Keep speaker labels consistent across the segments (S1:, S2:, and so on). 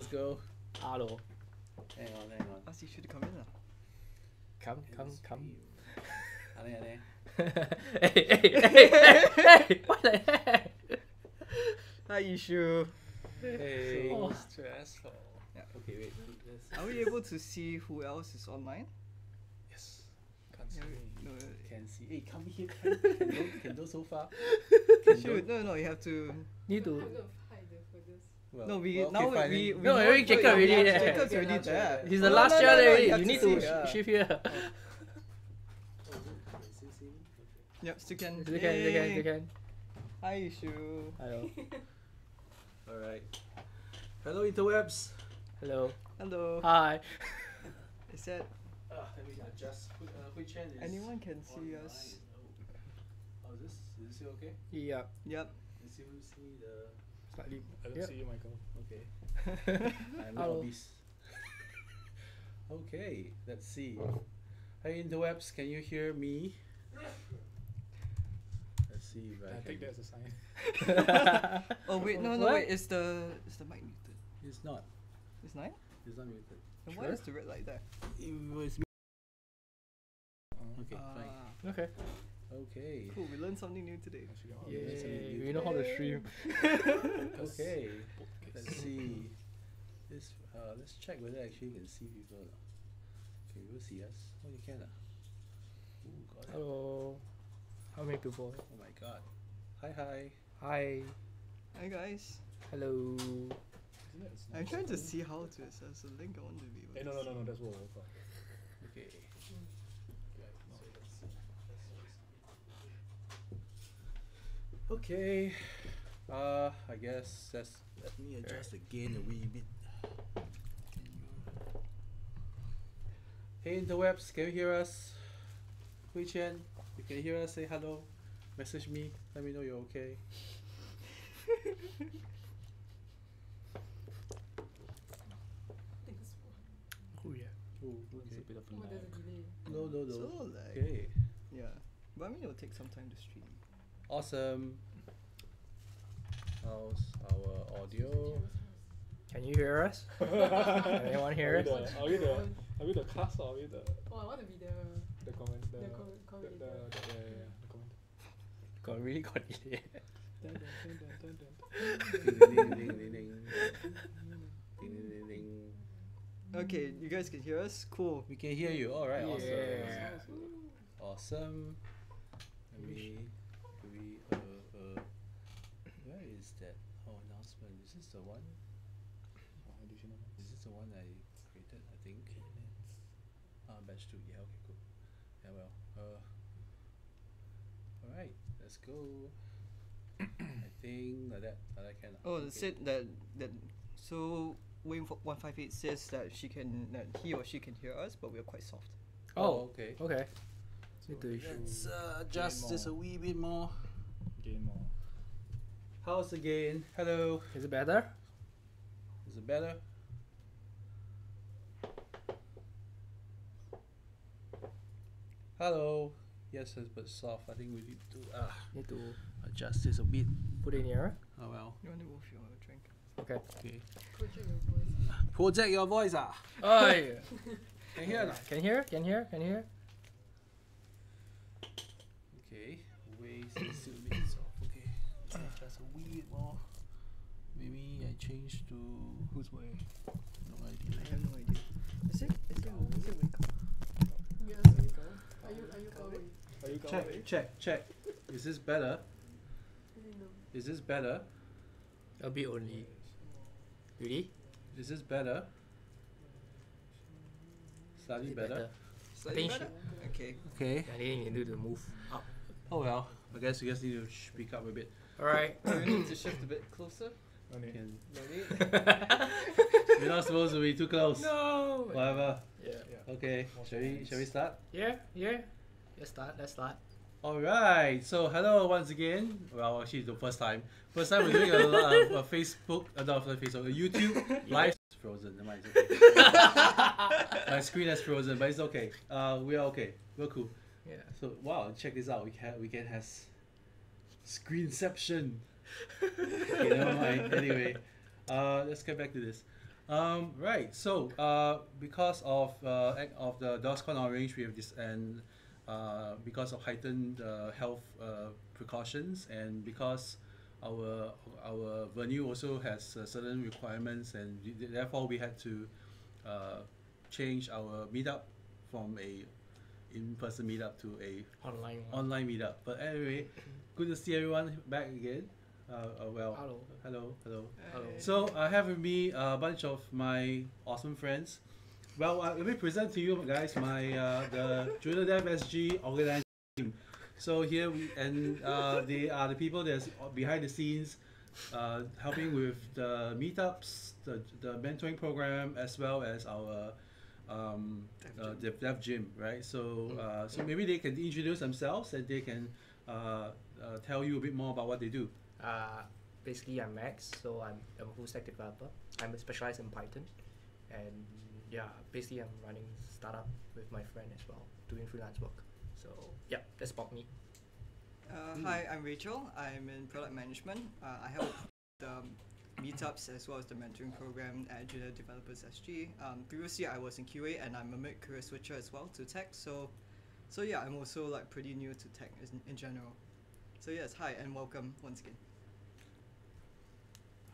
S1: let's go.
S2: Hello.
S1: Hang on.
S3: Ask you should come in.
S2: Come.
S1: Aneh.
S2: Hey, what the heck?
S3: Hi, Ishu.
S1: Hey,
S2: So
S1: stressful.
S3: Yeah.
S1: Okay, wait.
S3: Are we able to see who else is online?
S1: Yes. Can't see.
S3: No,
S1: Can see. Hey, come here. Can go so far.
S3: shoot, no, you have to.
S2: Need to.
S1: Well,
S3: No, we
S1: well,
S3: now
S1: fine,
S3: we
S1: then.
S2: No,
S3: know
S2: Eric Jacob already there.
S3: Jacob's already there.
S2: He's the
S3: No,
S2: last
S3: no,
S2: year
S3: no,
S2: already.
S3: have
S2: You
S3: to
S2: need
S3: see,
S2: to shift here.
S3: Yep, still can.
S2: They
S3: Yay.
S2: can.
S3: Hi, Ishu.
S2: Hello.
S1: Alright. Hello, interwebs.
S2: Hello.
S3: Hello.
S2: Hi.
S3: Is that
S1: Let me adjust. Which hand is
S3: anyone can see
S1: online?
S3: us?
S1: Oh, is this okay?
S2: Yeah.
S3: Yep.
S1: Is you see the...
S2: Slightly.
S4: I don't
S2: Yep.
S4: see you, Michael.
S1: Okay. I'm not
S2: Hello.
S1: obese. Okay, let's see. Hey, interwebs, can you hear me? Let's see if I
S4: I think
S1: can...
S4: that's a sign.
S3: Oh wait, no,
S2: What?
S3: wait. Is the mic muted?
S1: It's not.
S3: It's not.
S1: It's not muted.
S3: Then why
S2: Sure.
S3: is the red light there?
S1: It was Okay, fine.
S3: Ah,
S2: Okay.
S1: Okay.
S3: cool. We learned something new today.
S2: Yay. We know how to stream.
S1: Okay. Let's see. This let's check whether actually you can see people. Okay, you will see us. Oh, you can. Ooh, got it.
S2: Hello. How many people?
S1: Oh my god. Hi.
S2: Hi.
S3: Hi guys.
S2: Hello.
S3: I'm trying to see how to access the link. I want to be able
S4: Hey,
S3: to
S4: no,
S3: see.
S4: that's what we're for.
S1: Okay. Okay. I guess let me adjust the gain a wee bit. Hey interwebs, can you hear us? Hui Chen, you can hear us, say hello. Message me, let me know you're okay.
S2: Oh yeah.
S1: Oh,
S4: It's a
S1: okay.
S4: bit of a lag.
S1: No.
S3: So like,
S1: Okay.
S3: yeah. But I mean, it'll take some time to stream.
S1: Awesome. How's our audio?
S2: Can you hear us? Can anyone hear us?
S4: Are we the class or are we the
S5: Oh, I want to be
S4: the comment the
S5: commentator.
S4: the comment?
S2: Got really got delay.
S1: Ding, ding, ding, ding, ding. Ding, ding, ding.
S3: Okay, you guys can hear us. Cool.
S1: We can hear you. All right.
S2: Yeah.
S1: Awesome. Let me. Where is that? Oh, announcement. Is this the one? Is this the one I created? I think. Batch 2. Yeah. Okay. Cool. Yeah. Well. All right. Let's go. I think like that. Like that can.
S3: Oh, it said that so Wayne 158 says that he or she can hear us, but we're quite soft.
S1: Oh. Okay.
S2: Okay.
S4: So
S2: Need to
S1: Let's adjust this a wee bit more.
S4: gain more.
S1: How's the gain? Hello.
S2: Is it better?
S1: Is it better? Hello. Yes, it's but soft. I think we need to
S2: Need to
S1: adjust this a bit.
S2: put it nearer.
S1: Oh well.
S3: You want to move your drink?
S2: Okay.
S1: Okay.
S5: Project your voice.
S1: Project your voice.
S2: Oi.
S1: Can you hear that?
S2: Can hear? Can hear? Can hear?
S1: Okay. Waves is still a bit soft. Okay. Just a wee bit more. Maybe I change to whose way? No idea.
S3: I have no idea. Is it Wayne?
S5: Yes. Are you going?
S4: Are you going?
S1: Check. Is this better?
S5: No.
S1: Is this better?
S2: A bit only. Really?
S1: Is this better? Slightly
S2: Is it
S1: better.
S3: Slightly
S2: think
S3: better? Okay.
S1: Okay.
S2: I think you need to move up.
S1: Oh well. I guess you guys need to speak up a bit.
S2: Alright.
S3: Do we need to shift a bit closer?
S4: No need.
S1: Can-
S3: No need.
S1: You're not supposed to be too close.
S2: No.
S1: Whatever.
S4: Yeah.
S1: Okay. Shall we start?
S2: Yeah. Let's start.
S1: Alright, so hello once again. Well, actually, the first time. First time we're doing a Facebook, not Facebook, a YouTube live. It's frozen. Never mind, it's okay. My screen is frozen, but it's okay. We are okay. We're cool.
S2: Yeah.
S1: So wow, check this out. We can have screenception. Okay, never mind. Anyway, let's get back to this. Right. So, because of the DORSCON orange, we have this, and because of heightened health precautions, and because our our venue also has certain requirements, and therefore we had to uh, change our meetup from a in-person meetup to a
S2: Online one.
S1: online meetup. But anyway, good to see everyone back again. Well,
S2: Hello.
S1: hello, hello.
S2: Hello.
S1: So I have with me a bunch of my awesome friends. Well, let me present to you guys my the JuniorDevSG organizing team. So here we and they are the people that's behind the scenes, helping with the meetups, the mentoring program, as well as our dev gym, right? So so maybe they can introduce themselves and they can tell you a bit more about what they do.
S2: Basically, I'm Max, so I'm a full stack developer. I'm specialized in Python, and yeah, basically I'm running startup with my friend as well, doing freelance work. So yeah, that's about me.
S3: Hi, I'm Rachel. I'm in product management. I help the meetups as well as the mentoring program at JuniorDevSG. Previously, I was in QA and I'm a mid-career switcher as well to tech. So yeah, I'm also like pretty new to tech in general. So yes, hi and welcome once again.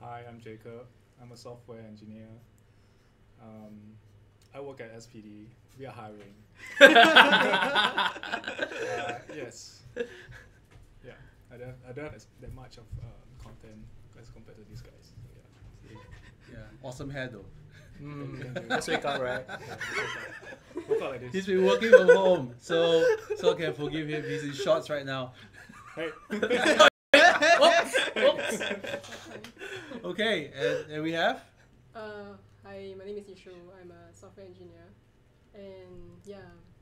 S4: Hi, I'm Jacob. I'm a software engineer. I work at SPD. We are hiring. Yes. Yeah, I don't have that much of content as compared to these guys. So, yeah.
S1: Yeah, awesome hair though.
S4: Thank you.
S2: Let's wake up, right?
S4: Woke up like this.
S1: He's been working from home, so can forgive him. He's in shorts right now.
S4: Hey.
S2: Oops.
S1: Okay, and we have.
S5: Hi, my name is Ishu. I'm a software engineer, and yeah,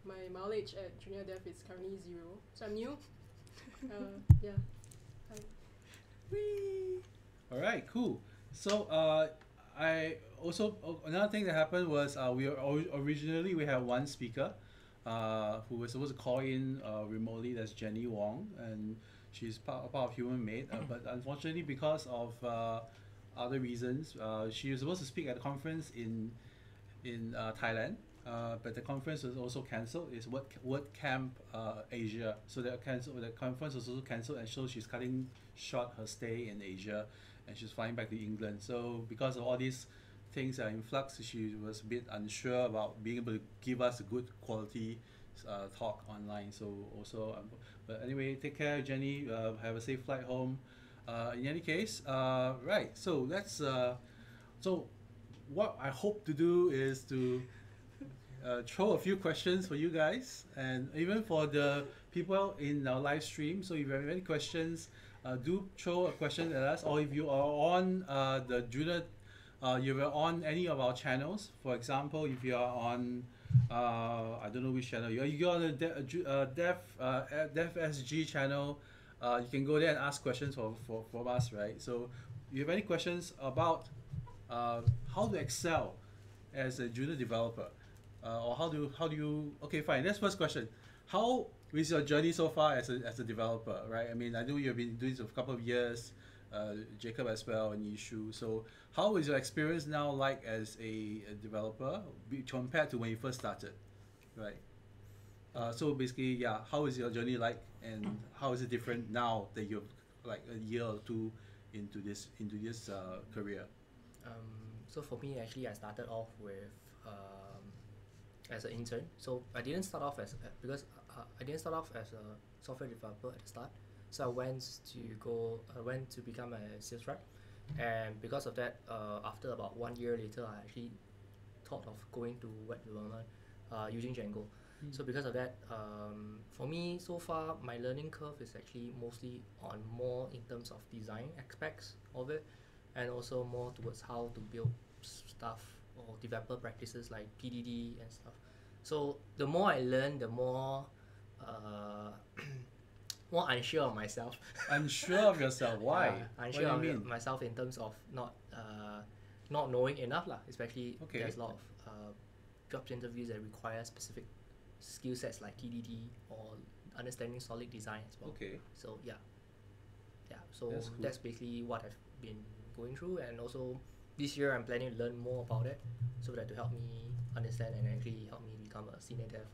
S5: my mileage at Junior Dev is currently 0, so I'm new. Yeah. Hi.
S1: Whee! All right, cool. So I also another thing that happened was originally we had one speaker, who was supposed to call in remotely. That's Jenny Wong, and she's part of Human Made. But unfortunately, because of other reasons, she was supposed to speak at a conference in Thailand. But the conference was also cancelled. It's WordCamp Asia. So the conference was also cancelled, and so she's cutting short her stay in Asia, and she's flying back to England. So because of all these things are in flux, she was a bit unsure about being able to give us a good quality talk online. So also, but anyway, take care, Jenny. Have a safe flight home. In any case, right. So let's. So what I hope to do is to throw a few questions for you guys, and even for the people in our live stream. So if you have any questions, do throw a question at us, or if you are on the Junior, you are on any of our channels. For example, if you are on, I don't know which channel you're on the DevSG channel, you can go there and ask questions from us, right? So if you have any questions about how to excel as a junior developer, or how do you, okay, fine, that's first question. How is your journey so far as a developer, right? I mean, I know you've been doing this for a couple of years, Jacob as well, and Yishu. So how is your experience now like as a developer compared to when you first started, right? So basically, yeah, how is your journey like, and how is it different now that you're like a year or two into this career?
S2: So for me, actually, I started off with as an intern. So I didn't start off as I didn't start off as a software developer at the start. So I went to become a sales rep, and because of that, after about 1 year later, I actually thought of going to web development using Django. So because of that, for me so far, my learning curve is actually mostly on more in terms of design aspects of it, and also more towards how to build stuff or developer practices like TDD and stuff. So the more I learn, the more more unsure of myself.
S1: Unsure of yourself? Why?
S2: Unsure
S1: What do you
S2: of
S1: mean?
S2: myself in terms of not knowing enough lah. Especially there's a lot of job interviews that require specific skill sets like TDD or understanding solid design as well.
S1: Okay.
S2: So yeah. So
S1: That's cool.
S2: that's basically what I've been going through, and also this year I'm planning to learn more about it, so that to help me understand and actually help me become a senior dev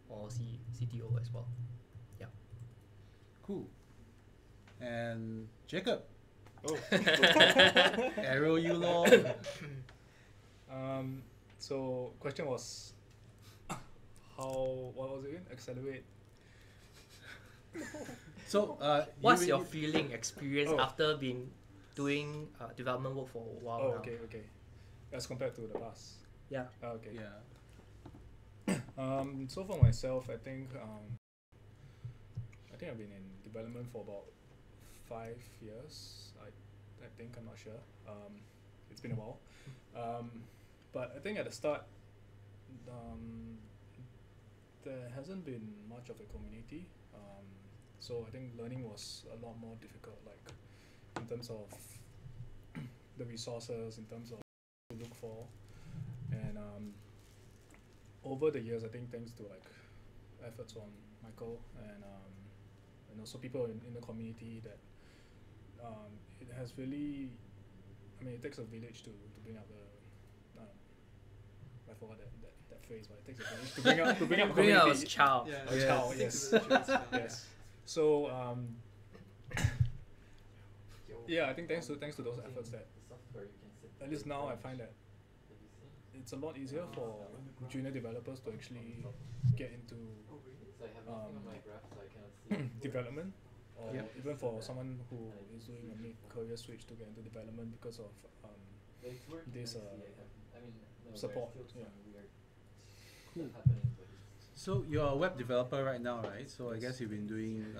S2: or CTO as well. Yeah.
S1: Cool. And Jacob,
S4: Oh.
S1: arrow you lor.
S4: So question was, what was it again? Accelerate.
S1: So,
S2: What's your feeling experience
S4: Oh.
S2: after being doing development work for a while
S4: Oh,
S2: now?
S4: okay. As compared to the past.
S2: Yeah.
S4: Okay.
S1: Yeah.
S4: So for myself, I think I've been in development for about 5 years. I think, I'm not sure. It's been a while. But I think at the start, there hasn't been much of a community. So I think learning was a lot more difficult, like in terms of the resources, in terms of what to look for, and over the years, I think thanks to like efforts on Michael and also people in the community, that it has really, I mean, it takes a village to bring up the I forgot that phrase, but it takes a village to bring up
S2: Bring
S4: community.
S2: out a child.
S3: Yeah,
S4: A child,
S3: I think
S4: yes.
S3: the village is,
S4: Yes. So yeah, I think thanks to those efforts, that at least now I find that it's a lot easier for junior developers to actually get into development, or
S1: Yep.
S4: even for someone who is doing a mid-career switch to get into development because of this support. Yeah.
S1: Cool. So you're a web developer right now, right? So I guess you've been doing.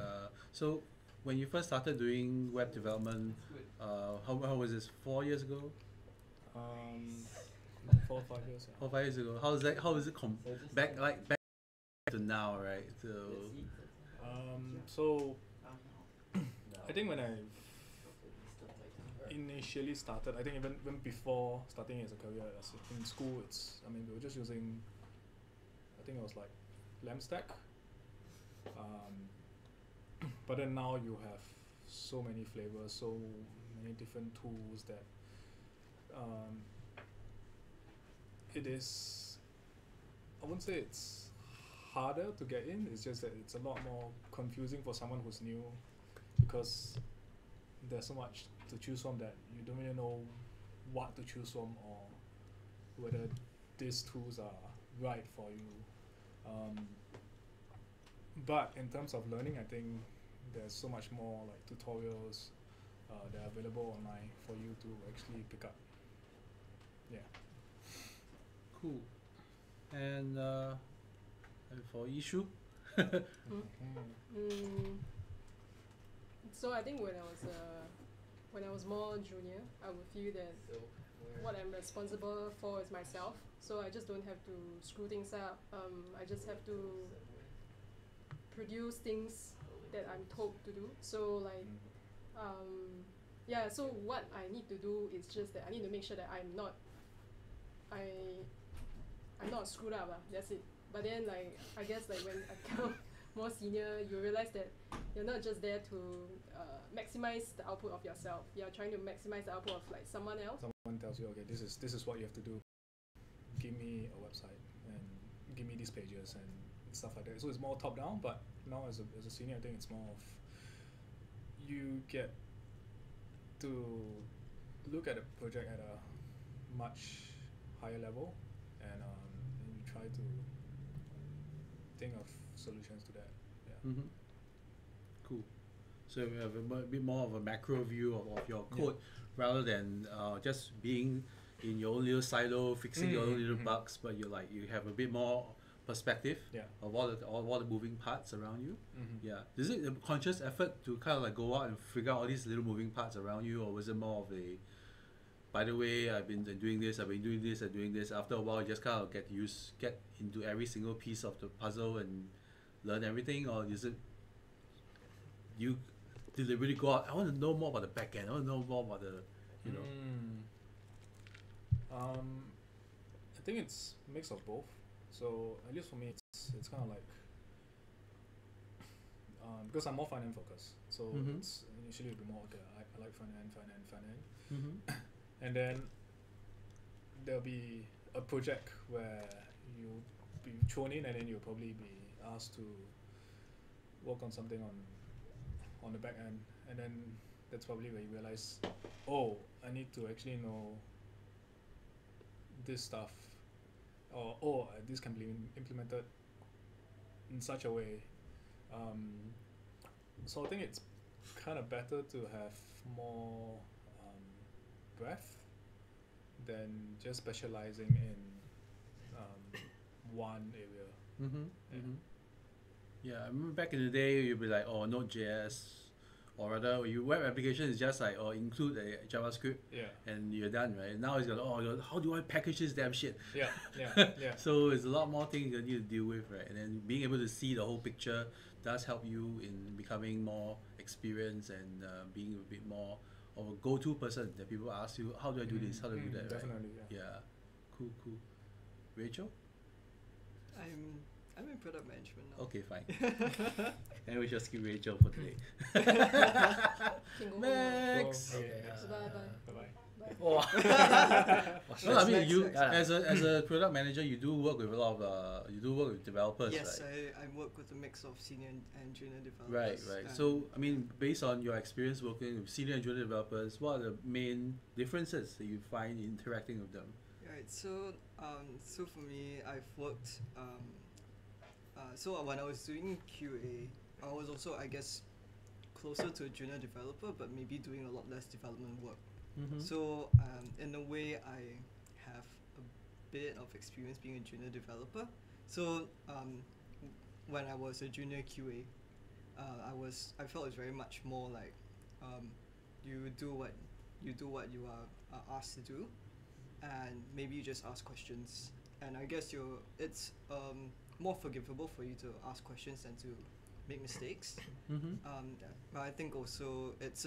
S1: So when you first started doing web development, how was this? 4 years ago?
S4: 4 or 5 years.
S1: 4 5 years ago. How is that? How is it back to now, right?
S4: So I think when I initially started, I think even before starting as a career in school, we were just using, I think it was like LangStack. But then now you have so many flavors, so many different tools, that it is, I wouldn't say it's harder to get in, it's just that it's a lot more confusing for someone who's new, because there's so much to choose from that you don't really know what to choose from, or whether these tools are right for you. But in terms of learning, I think there's so much more like tutorials that are available online for you to actually pick up. Yeah.
S1: Cool. And for issue.
S5: So I think when I was more junior, I would feel that what I'm responsible for is myself. So I just don't have to screw things up. I just have to produce things that I'm told to do. So like, so what I need to do is just that I need to make sure that I'm not screwed up. That's it. But then like, I guess like when I become more senior, you realize that you're not just there to maximize the output of yourself. You're trying to maximize the output of like someone else.
S4: Someone tells you, okay, this is what you have to do. Give me a website and give me these pages and stuff like that. So it's more top down, but now as a senior, I think it's more of, you get to look at a project at a much higher level, and you try to think of solutions to that. Yeah.
S1: Mm-hmm. Cool. So you have a bit more of a macro view of your code, rather than just being in your own little silo, fixing your own little bugs, but you have a bit more perspective of all the moving parts around you. Yeah. Is it a conscious effort to kind of like go out and figure out all these little moving parts around you, or was it more of a, by the way, I've been doing this, and doing this. After a while, you just kind of get into every single piece of the puzzle and learn everything, or is it you deliberately go out? I want to know more about the back end. I want to know more about the,
S4: I think it's a mix of both. So at least for me, it's kind of like, because I'm more front end focused. So it's initially a bit more, okay, I like front end. And then there'll be a project where you'll be thrown in, and then you'll probably be asked to work on something on the back end, and then that's probably where you realize, oh, I need to actually know this stuff, or oh, this can be implemented in such a way. So I think it's kind of better to have more breadth than just specializing in one area.
S1: Yeah, I remember back in the day, you'd be like, oh, Node.js, or rather, your web application is just like, include a JavaScript, and you're done, right? Now it's got, how do I package this damn shit?
S4: Yeah.
S1: So it's a lot more things you need to deal with, right? And then being able to see the whole picture does help you in becoming more experienced and being a bit more of a go-to person that people ask you, how do I do this? How do I do that?
S4: Definitely,
S1: right? Yeah. Cool. Rachel?
S3: I'm in product management now.
S1: Okay, fine. And we shall skip Rachel for today.
S5: Can go
S1: Next.
S2: Okay,
S5: Bye-bye.
S2: Oh.
S1: No, I mean,
S3: Next,
S1: you
S3: next.
S1: as a product manager, you do work with a lot of you do work with developers,
S3: Yes,
S1: right?
S3: I work with a mix of senior and junior developers.
S1: Right.
S3: and-
S1: So, I mean, based on your experience working with senior and junior developers, what are the main differences that you find in interacting with them?
S3: Right. So for me, I've worked. So when I was doing QA, I was also, I guess, closer to a junior developer, but maybe doing a lot less development work. So in a way, I have a bit of experience being a junior developer. So when I was a junior QA, I felt it's very much more like you do what you are asked to do, and maybe you just ask questions. And I guess it's more forgivable for you to ask questions than to make mistakes. But I think also it's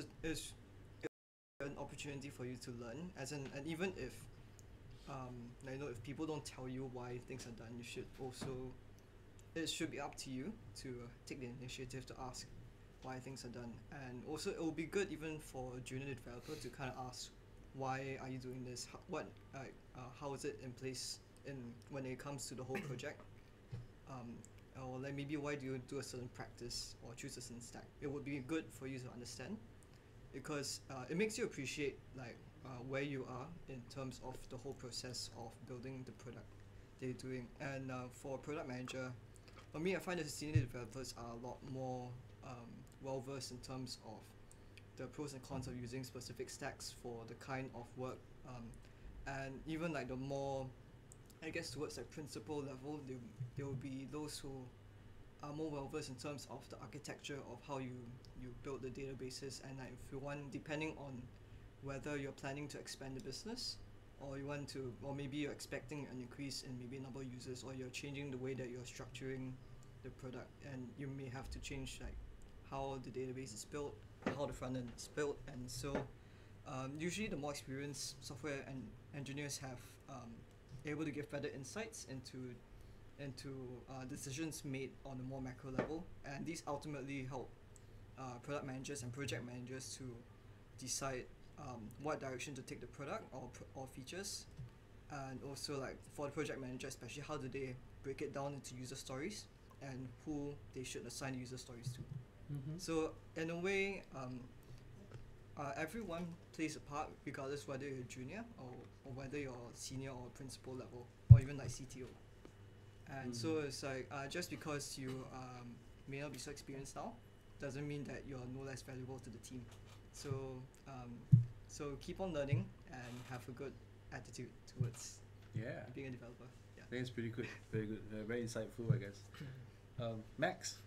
S3: an opportunity for you to learn, and even if if people don't tell you why things are done, it should be up to you to take the initiative to ask why things are done. And also it will be good even for a junior developer to kind of ask, why are you doing this? How is it in place when it comes to the whole project? Or like maybe why do you do a certain practice or choose a certain stack? It would be good for you to understand, because it makes you appreciate where you are in terms of the whole process of building the product that you're doing. And for a product manager, for me, I find that the senior developers are a lot more well versed in terms of the pros and cons of using specific stacks for the kind of work, and even like the more, I guess, towards like principal level, there will be those who are more well versed in terms of the architecture of how you build the databases, and like if you want, depending on whether you're planning to expand the business, or maybe you're expecting an increase in maybe number of users, or you're changing the way that you're structuring the product, and you may have to change like how the database is built, how the front end is built. And so usually the more experienced software and engineers have able to give better insights into decisions made on a more macro level, and these ultimately help product managers and project managers to decide what direction to take the product or features. And also, like for the project manager especially, how do they break it down into user stories and who they should assign user stories to. So in a way, everyone plays a part, regardless whether you're junior or whether you're senior or principal level, or even like CTO. And so it's like just because you may not be so experienced now, doesn't mean that you're no less valuable to the team. So keep on learning and have a good attitude towards being a developer. Yeah.
S1: I think it's pretty good, very good, very insightful, I guess. Max.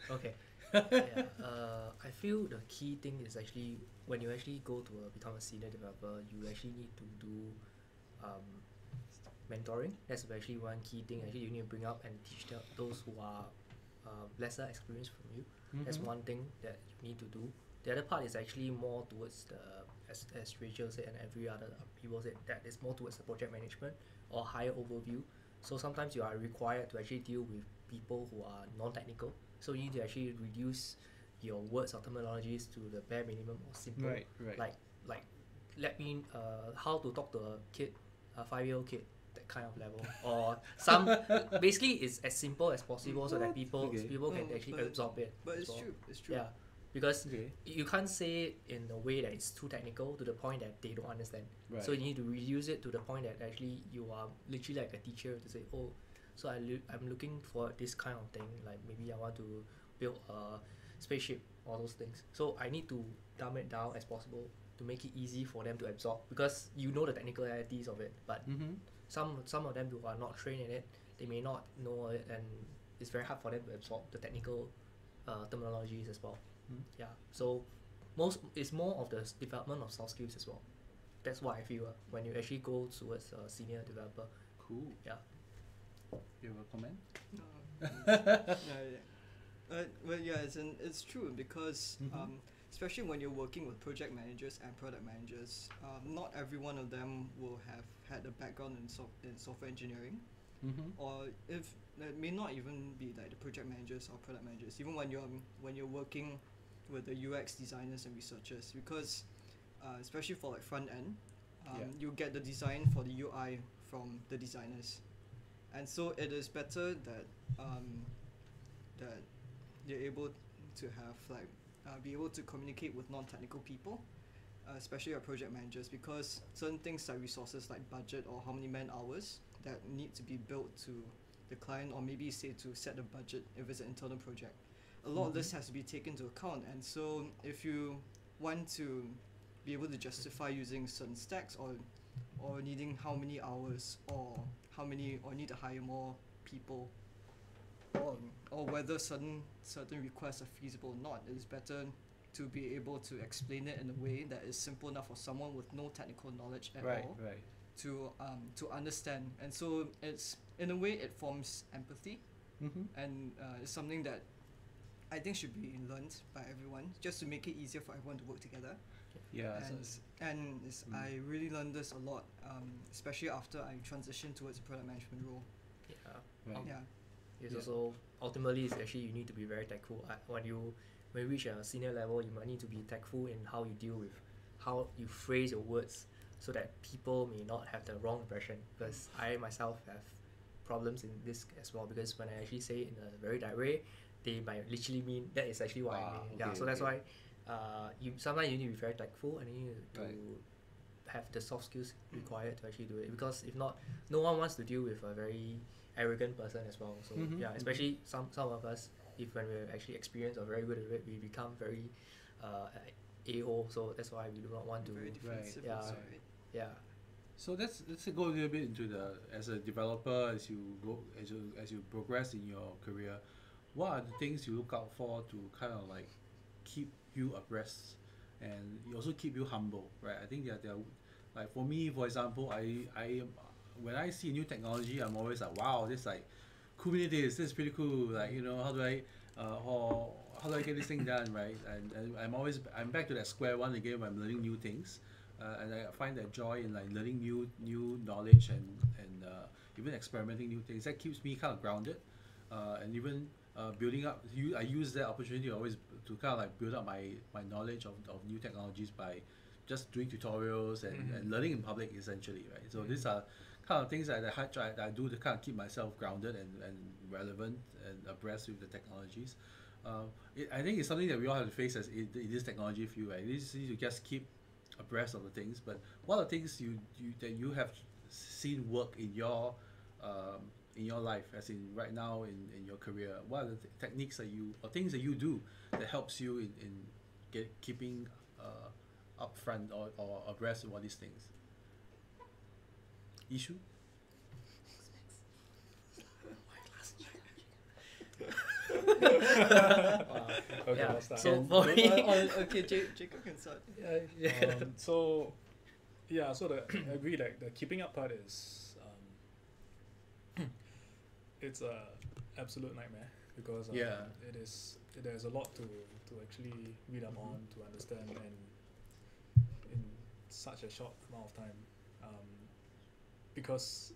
S2: Okay. Yeah, I feel the key thing is actually when you actually go to become a senior developer, you actually need to do mentoring. That's actually one key thing. Actually, you need to bring up and teach those who are lesser experienced from you. That's one thing that you need to do. The other part is actually more towards as Rachel said and every other people said, that is more towards the project management or higher overview. So sometimes you are required to actually deal with people who are non-technical. So you need to actually reduce your words or terminologies to the bare minimum or simple.
S1: Right.
S2: Like let me how to talk to a kid a 5-year-old kid, that kind of level, or some basically it's as simple as possible so that people can actually absorb it.
S3: But
S2: as
S3: it's
S2: well.
S3: true. It's true.
S2: Yeah, because
S1: Okay.
S2: you can't say it in a way that it's too technical to the point that they don't understand.
S1: Right.
S2: So you need to reduce it to the point that actually you are literally like a teacher to say, oh, so I'm looking for this kind of thing. Like maybe I want to build a spaceship, all those things. So I need to dumb it down as possible to make it easy for them to absorb, because you know the technicalities of it, but some of them who are not trained in it, they may not know it, and it's very hard for them to absorb the technical terminologies as well. Yeah, so it's more of the development of soft skills as well. That's what I feel when you actually go towards a senior developer.
S1: Cool.
S2: Yeah.
S1: You have a comment?
S3: Well, yeah, it's true because especially when you're working with project managers and product managers, not every one of them will have had a background in software engineering, or if it may not even be like the project managers or product managers. Even when you're working with the UX designers and researchers, because especially for like front end, you get the design for the UI from the designers, and so it is better that that you're able to have like be able to communicate with non-technical people, especially our project managers, because certain things like resources like budget or how many man hours that need to be built to the client, or maybe say to set a budget if it's an internal project, a lot of this has to be taken into account. And so if you want to be able to justify using certain stacks, or needing how many hours, or need to hire more people, or whether certain requests are feasible or not, it is better to be able to explain it in a way that is simple enough for someone with no technical knowledge at all to understand. And so it's, in a way, it forms empathy, and it's something that I think should be learned by everyone, just to make it easier for everyone to work together.
S1: Yeah.
S3: I really learned this a lot, especially after I transitioned towards a product management role.
S2: Yeah.
S1: Right.
S3: Yeah.
S2: It's also ultimately it's actually you need to be very tactful. When you reach a senior level, you might need to be tactful in how you deal with, how you phrase your words, so that people may not have the wrong impression. Because I myself have problems in this as well, because when I actually say it in a very direct way, they might literally mean that is actually what I mean. Yeah, so that's why you sometimes you need to be very tactful, and you need to have the soft skills required to actually do it. Because if not, no one wants to deal with a very arrogant person as well. So yeah, especially some of us, if when we're actually experienced or very good at it, we become very AO. So that's why we do not want to.
S3: Very defensive.
S2: Yeah.
S3: Also,
S2: Yeah.
S1: So let's go a little bit into the, as a developer, as you progress in your career, what are the things you look out for to kind of like keep you abreast and also keep you humble, right? I think that like for me, for example, I when I see new technology, I'm always like, wow, this like Kubernetes, this is pretty cool. Like, you know, how do I get this thing done, right? And I'm back to that square one again when I'm learning new things, and I find that joy in like learning new knowledge and even experimenting new things. That keeps me kind of grounded, and even building up. I use that opportunity always to kind of like build up my knowledge of new technologies by just doing tutorials and learning in public essentially, right? So these are kind of things that I do to kind of keep myself grounded and relevant and abreast with the technologies. I think it's something that we all have to face as in this technology field, right? It's easy to just keep abreast of the things, but what are the things that you have seen work in your life, as in right now in your career? What are the techniques that or things that you do that helps you in keeping up front or abreast of all these things? Issue?
S4: Okay,
S2: Yeah.
S4: I'll start.
S2: So for me,
S3: okay, Jacob can start.
S4: So I agree, like the keeping up part is it's a absolute nightmare, because there's a lot to actually read up on, to understand, and in such a short amount of time, because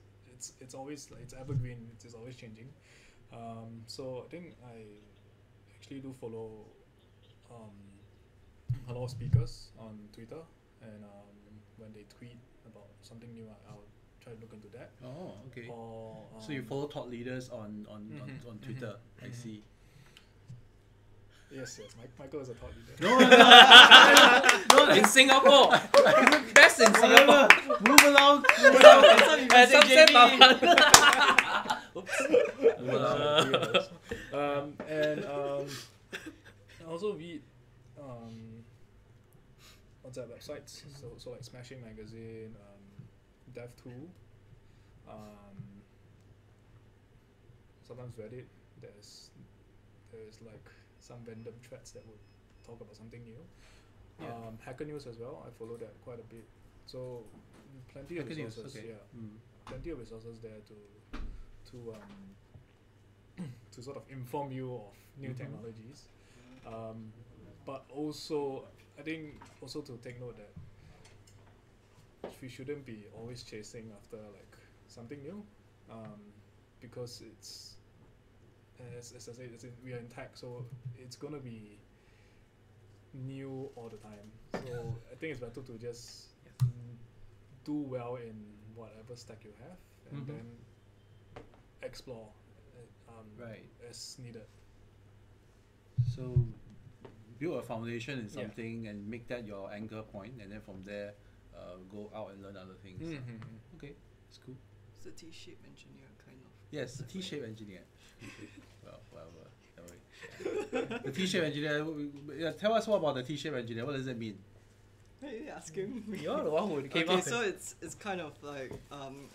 S4: it's always like, it's evergreen, it's always changing. So I think I actually do follow a lot of speakers on Twitter, and when they tweet about something new, I'll try to look into that.
S1: Oh, okay.
S4: Or
S1: So you follow thought leaders on Twitter. I
S4: mhm.
S1: see.
S4: Yes, Michael is a thought leader.
S1: No,
S2: In Singapore, best in Singapore.
S1: Move along.
S2: And some say Oops.
S4: And I also read what's that websites? So like Smashing Magazine, Dev2, sometimes Reddit. There's like some random threads that would talk about something new.
S1: Yeah.
S4: Hacker News as well. I follow that quite a bit. So plenty of
S1: Hacker News,
S4: resources.
S1: okay.
S4: Yeah, plenty of resources there to sort of inform you of new
S1: Mhm.
S4: technologies. But also, I think also to take note that we shouldn't be always chasing after like something new, because it's as I say, we are in tech, so it's gonna be new all the time. So I think it's better to just do well in whatever stack you have, and
S1: Mhm.
S4: then explore
S1: Right.
S4: as needed.
S1: So build a foundation in
S4: Yeah.
S1: something and make that your anchor point, and then from there, go out and learn other things. Okay, it's cool.
S3: It's a T-shaped engineer kind of.
S1: Yes, the T-shaped engineer. Well, whatever. Anyway, yeah. The T-shaped engineer. Tell us more about the T-shaped engineer. What does it mean?
S3: Hey, ask him.
S2: You're the one who came
S3: Okay,
S2: up
S3: so
S2: with
S3: it's kind of like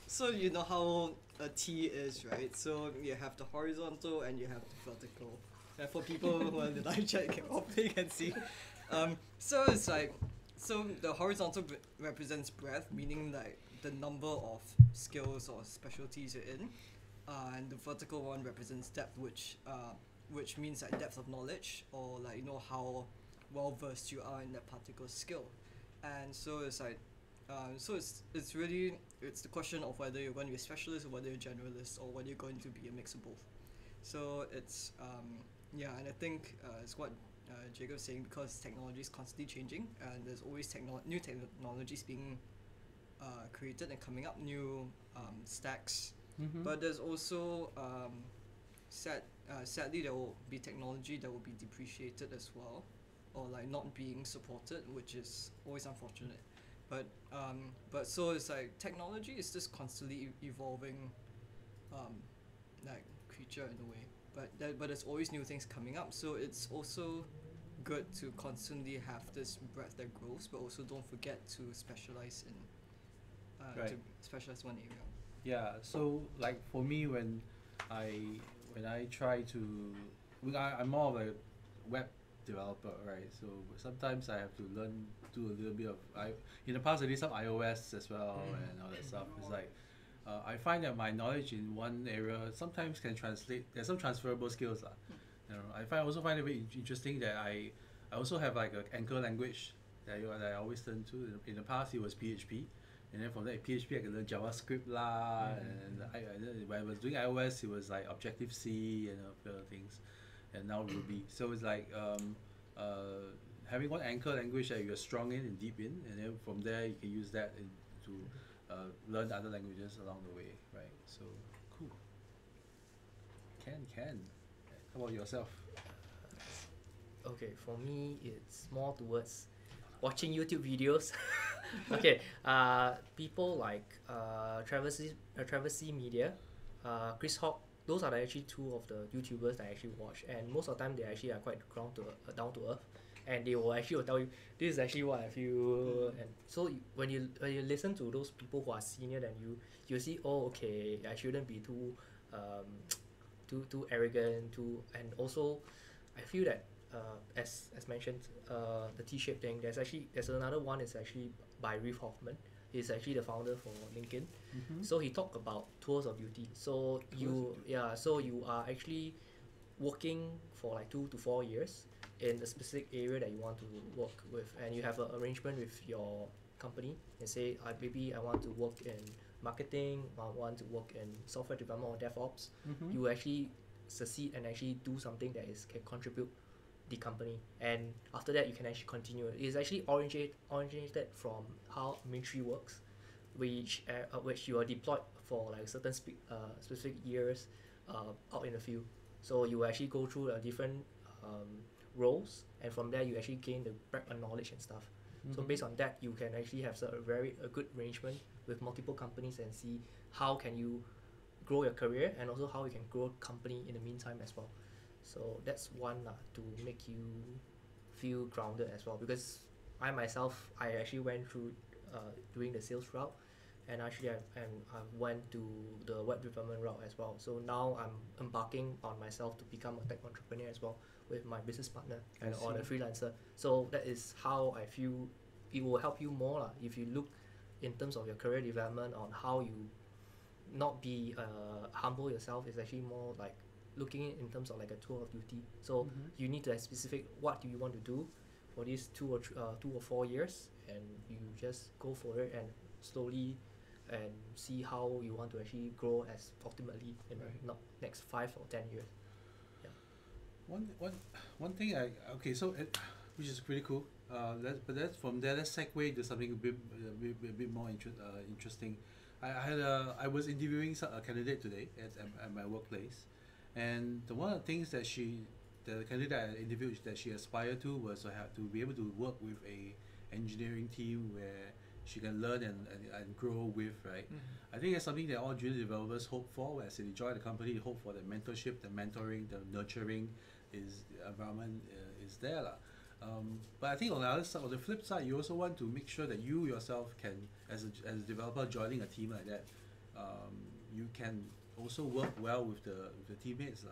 S3: so you know how a T is, right? So you have the horizontal and you have the vertical. And for people who are in the live chat, they can see. So it's like, so the horizontal represents breadth, meaning like the number of skills or specialties you're in, and the vertical one represents depth, which means like depth of knowledge, or like how well versed you are in that particular skill. And so it's like, so it's really the question of whether you're going to be a specialist or whether you're a generalist or whether you're going to be a mix of both. So it's yeah, and I think it's what Jacob's saying, because technology is constantly changing and there's always new technologies being created and coming up, new stacks.
S1: Mm-hmm.
S3: But there's also sadly there will be technology that will be depreciated as well, or like not being supported, which is always unfortunate. But so it's like technology is just constantly evolving, like creature in a way. But there's always new things coming up. So it's also good to constantly have this breadth that grows, but also don't forget to specialize in
S1: Right.
S3: to specialize one area.
S1: Yeah. So like for me, when I try to, I'm more of a web developer, right? So sometimes I have to do a little bit of in the past I did some iOS as well and all that stuff. It's like I find that my knowledge in one area sometimes can translate. There's some transferable skills, I also find it very interesting that I also have like an anchor language that I always turn to. In the past it was PHP, and then from that PHP I can learn JavaScript lah, and when I was doing iOS it was like Objective C and other things, and now Ruby. So it's like having one anchor language that you're strong in and deep in, and then from there you can use that to learn other languages along the way, right? So cool. Can. How about yourself?
S2: Okay, for me, it's more towards watching YouTube videos. Okay, people like Travis C Media, Chris Hawk. Those are actually two of the YouTubers that I actually watch, and most of the time they actually are quite down to earth, and they will tell you this is actually what I feel. And so when you listen to those people who are senior than you see, oh, okay, I shouldn't be too too arrogant, and also I feel that as mentioned, the T-shaped thing, there's another one. Is actually by Reeve Hoffman. He's actually the founder for LinkedIn.
S1: Mm-hmm.
S2: So he talked about tours of duty. So you are actually working for like 2 to 4 years in a specific area that you want to work with, and you have an arrangement with your company and say, maybe I want to work in marketing, I want to work in software development or DevOps.
S1: Mm-hmm.
S2: You actually succeed and actually do something that can contribute the company, and after that you can actually continue. It's actually originated from how military works, which you are deployed for like certain specific years out in the field. So you actually go through different roles, and from there you actually gain the breadth of knowledge and stuff. So based on that, you can actually have a good arrangement with multiple companies and see how can you grow your career, and also how you can grow company in the meantime as well. So that's one to make you feel grounded as well, because I myself, I actually went through doing the sales route, and actually I went to the web development route as well. So now I'm embarking on myself to become a tech entrepreneur as well with my business partner and on a freelancer. So that is how I feel it will help you more if you look in terms of your career development on how you not be humble yourself. Is actually more like looking in terms of like a tour of duty. So you need to have specific what do you want to do for these 2 or 4 years, and you just go for it and slowly and see how you want to actually grow as ultimately in the next 5 or 10 years.
S1: One thing which is pretty cool. But that's from there. Let's segue to something a bit more interesting. I was interviewing a candidate today at my workplace, and one of the things that the candidate I interviewed, that she aspired to was to be able to work with a engineering team where she can learn and grow with, right? I think that's something that all junior developers hope for. As they join the company, they hope for the mentorship, the mentoring, the nurturing environment is there. But I think on the flip side, you also want to make sure that you yourself can, as a developer joining a team like that, you can also work well with the teammates.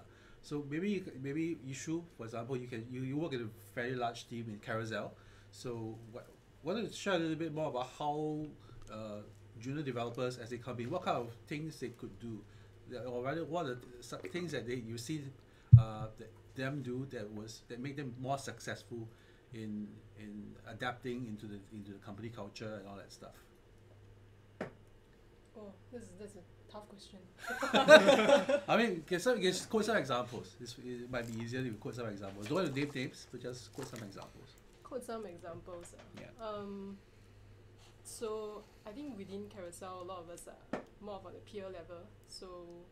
S1: So maybe Yishu, for example, you work in a very large team in Carousel. So why don't you share a little bit more about how junior developers, as they come in, what kind of things they could do, or rather what are the things that you see them do that make them more successful in adapting into the company culture and all that stuff.
S5: Oh, that's a tough question.
S1: I mean, can quote some examples. It might be easier if you quote some examples. Don't want to name names, but just quote some examples.
S5: Quote some examples.
S1: Yeah.
S5: So I think within Carousel, a lot of us are more of on the peer level. So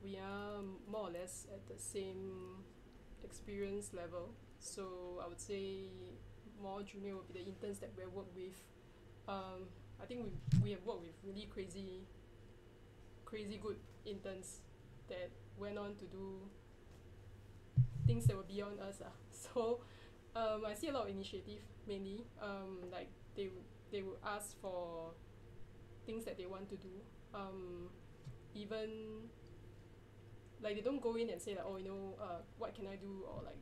S5: we are more or less at the same experience level. So I would say more junior would be the interns that we have worked with. I think we have worked with really crazy good interns that went on to do things that were beyond us. So I see a lot of initiative mainly. Like they would ask for things that they want to do. Even like they don't go in and say like, oh, what can I do, or like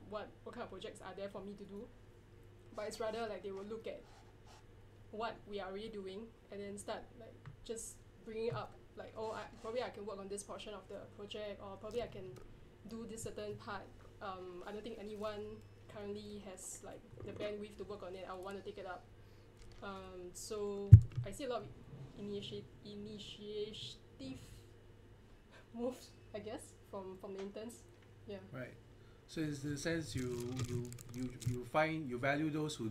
S5: what kind of projects are there for me to do, but it's rather like they will look at what we are already doing and then start like just bringing up like, oh, probably I can work on this portion of the project, or probably I can do this certain part. I don't think anyone currently has like the bandwidth to work on it. I want to take it up. So I see a lot of initiative moves, I guess, from the interns. Yeah. Right.
S1: So in the sense you value those who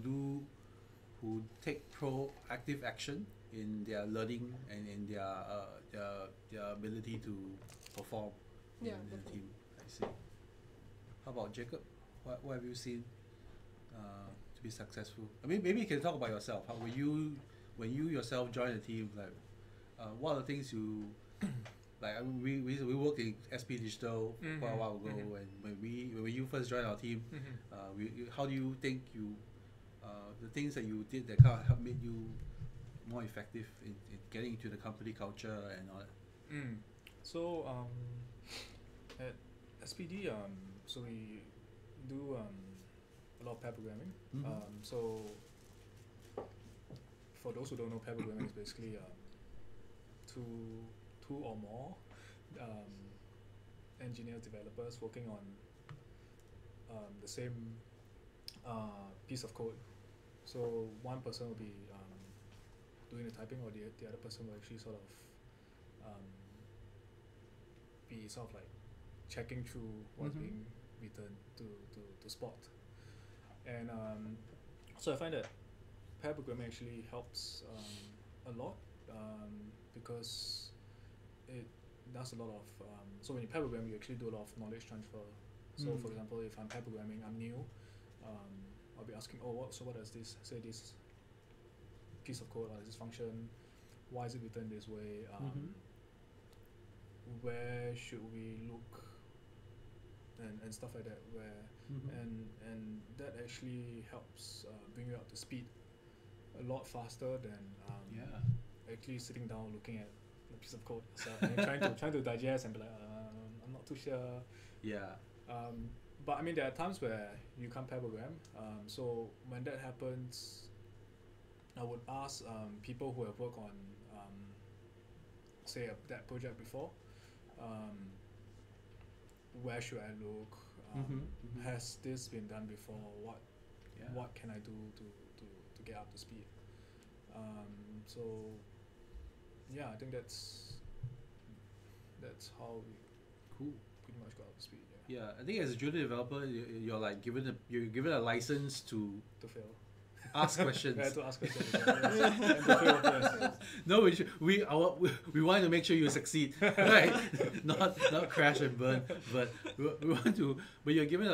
S1: take proactive action in their learning and in their ability to perform in the team. I see. How about Jacob? What have you seen to be successful? I mean, maybe you can talk about yourself. How were you when you yourself joined the team? Like, what are the things you like? I mean, we worked in SP Digital quite a while ago, and when you first joined our team, how do you think the things that you did that kind of made you more effective in getting into the company culture and all that?
S4: So at SPD, so we do a lot of pair programming. So for those who don't know, pair programming is basically two or more engineers, developers working on the same piece of code. So one person will be doing the typing, or the other person will actually sort of be sort of like checking through what's being written to spot. And so I find that pair programming actually helps a lot because it does a lot of so when you pair program, you actually do a lot of knowledge transfer. So for example, if I'm pair programming, I'm new, I'll be asking, what does this say, this piece of code or this function, why is it written this way, where should we look, and stuff like that, where and that actually helps bring you up to speed a lot faster than actually sitting down looking at a piece of code yourself and trying to digest and be like, I'm not too sure. But I mean, there are times where you can't pair program. So when that happens, I would ask people who have worked on say that project before, where should I look? Has this been done before? What can I do to get up to speed? So yeah, I think that's how we pretty much got up to speed.
S1: Yeah, I think as a junior developer, you're like given a license to
S4: fail.
S1: Ask questions.
S4: Yeah, to ask questions. And to fail, yes.
S1: No, we want to make sure you succeed, right? not crash and burn, but we want to. But you're given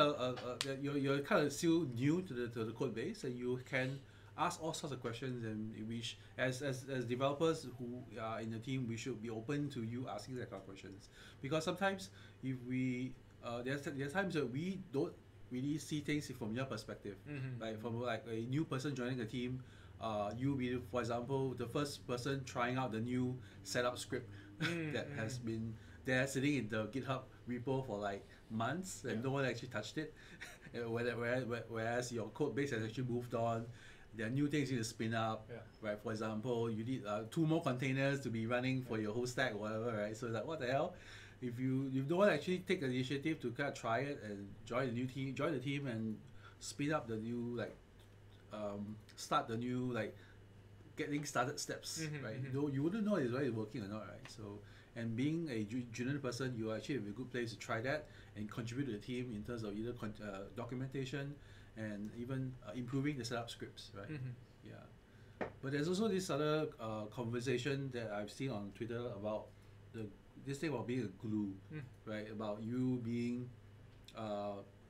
S1: you're kind of still new to the code base, and you can ask all sorts of questions, and which as developers who are in the team, we should be open to you asking that kind of questions, because sometimes if we there's times that we don't really see things from your perspective, like from like a new person joining the team, you be, for example, the first person trying out the new setup script that has been there sitting in the GitHub repo for like months and no one actually touched it. Whereas your code base has actually moved on. There are new things you need to spin up, right? For example, you need 2 more containers to be running for your whole stack or whatever, right? So it's like, what the hell? If no one actually take the initiative to kind of try it and join the team and speed up the new start the new getting started steps, right? You wouldn't know whether it's working or not, right? So, and being a junior person, you are actually in a good place to try that and contribute to the team in terms of either documentation and even improving the setup scripts, right? Yeah. But there's also this other conversation that I've seen on Twitter about this thing about being a glue, right? About you being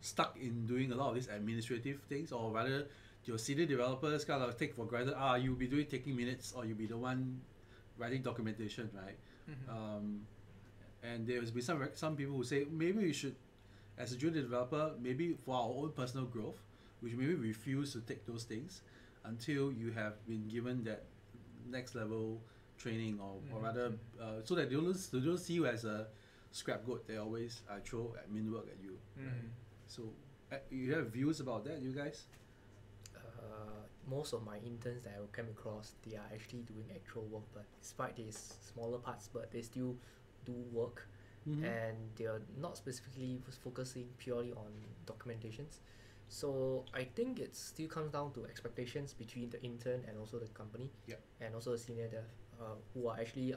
S1: stuck in doing a lot of these administrative things, or rather your senior developers kind of take for granted, you'll be taking minutes, or you'll be the one writing documentation, right? And there's been some people who say maybe we should, as a junior developer, maybe for our own personal growth, we should maybe refuse to take those things until you have been given that next level training, or rather so that they don't see you as a scapegoat. They always throw admin work at you. Right? So you have views about that, you guys?
S2: Most of my interns that I came across, they are actually doing actual work, but despite these smaller parts, but they still do work, and they are not specifically focusing purely on documentations. So I think it still comes down to expectations between the intern and also the company, and also the senior dev, who are actually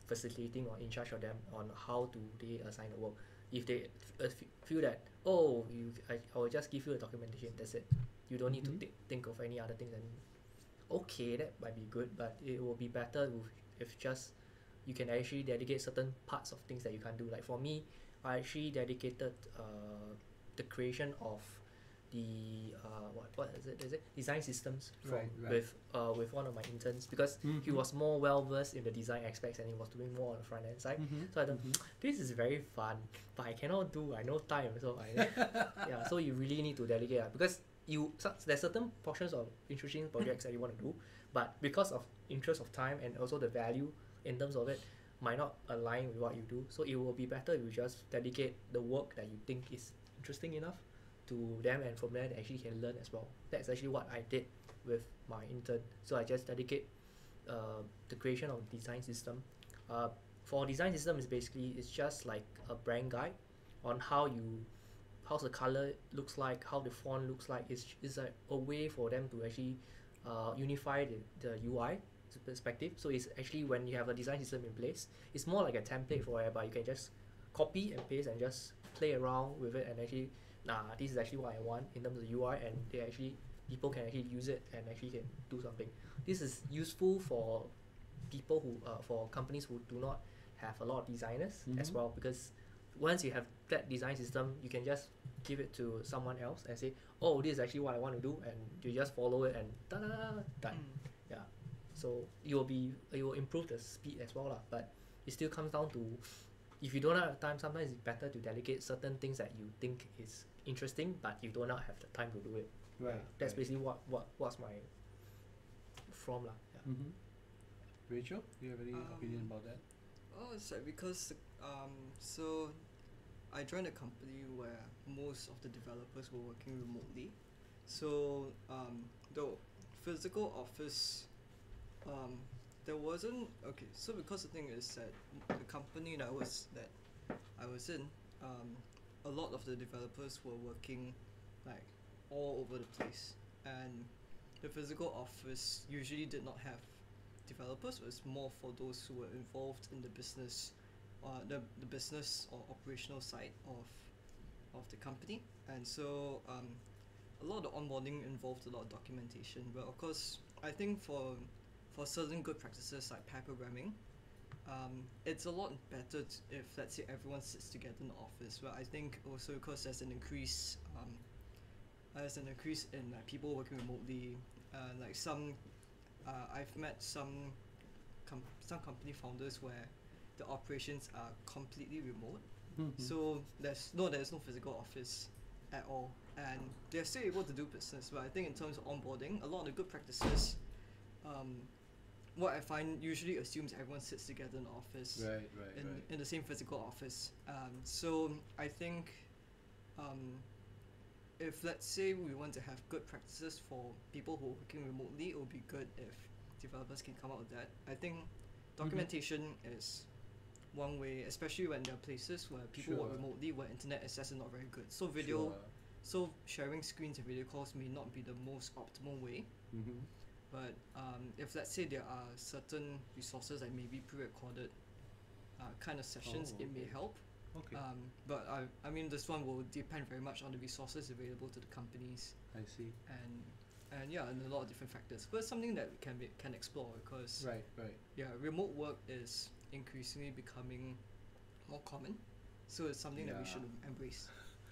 S2: facilitating or in charge of them on how do they assign the work. If they feel that I will just give you a documentation, that's it. You don't need to think of any other things. And okay, that might be good, but it will be better if just you can actually dedicate certain parts of things that you can't do. Like for me, I actually dedicated the creation of the what is it design systems with one of my interns, because he was more well versed in the design aspects and he was doing more on the front end side. So I thought this is very fun, but I cannot do. I no time, so so you really need to delegate, because there's certain portions of interesting projects that you want to do, but because of interest of time and also the value in terms of it might not align with what you do. So it will be better if you just dedicate the work that you think is interesting enough to them, and from there they actually can learn as well. That's actually what I did with my intern. So I just dedicate the creation of design system. For design system is basically, it's just like a brand guide on how the color looks like, how the font looks like. It's a way for them to actually unify the UI perspective. So it's actually, when you have a design system in place, it's more like a template for whereby you can just copy and paste and just play around with it, and actually this is actually what I want in terms of UI, and people can actually use it and actually can do something. This is useful for people who for companies who do not have a lot of designers as
S1: Mhm.
S2: well, because once you have that design system, you can just give it to someone else and say, oh, this is actually what I want to do, and you just follow it and ta-da, done. Yeah. So it will improve the speed as well lah. But it still comes down to, if you don't have time, sometimes it's better to delegate certain things that you think is interesting, but you do not have the time to do it.
S1: Right.
S2: That's
S1: right.
S2: basically what's my from lah. Yeah.
S1: Mhm. Rachel, do you have any opinion about that?
S3: Oh, it's like because so I joined a company where most of the developers were working remotely. So the physical office, there wasn't okay. So because the thing is that the company that I was in, a lot of the developers were working like all over the place, and the physical office usually did not have developers. It was more for those who were involved in the business, the business or operational side of the company. And so a lot of the onboarding involved a lot of documentation. But of course, I think for certain good practices like pair programming, it's a lot better if, let's say, everyone sits together in the office. But I think also because there's an increase in people working remotely. Like I've met some company founders where the operations are completely remote.
S1: Mhm.
S3: So there's no physical office at all, and they're still able to do business. But I think in terms of onboarding, a lot of the good practices, what I find usually assumes everyone sits together in the office,
S1: Right, right, right.
S3: in the same physical office. So I think if, let's say, we want to have good practices for people who are working remotely, it would be good if developers can come up with that. I think documentation is one way, especially when there are places where people work
S1: Sure.
S3: remotely where internet access is not very good. So so sharing screens and video calls may not be the most optimal way.
S1: Mhm.
S3: But if, let's say, there are certain resources that may be pre-recorded kind of sessions,
S1: Oh,
S3: it may
S1: okay.
S3: help.
S1: Okay.
S3: But I mean, this one will depend very much on the resources available to the companies,
S1: I see.
S3: and yeah, and a lot of different factors. But it's something that we can explore, because
S1: Right, right.
S3: yeah, remote work is increasingly becoming more common. So it's something that we
S1: Yeah.
S3: should embrace.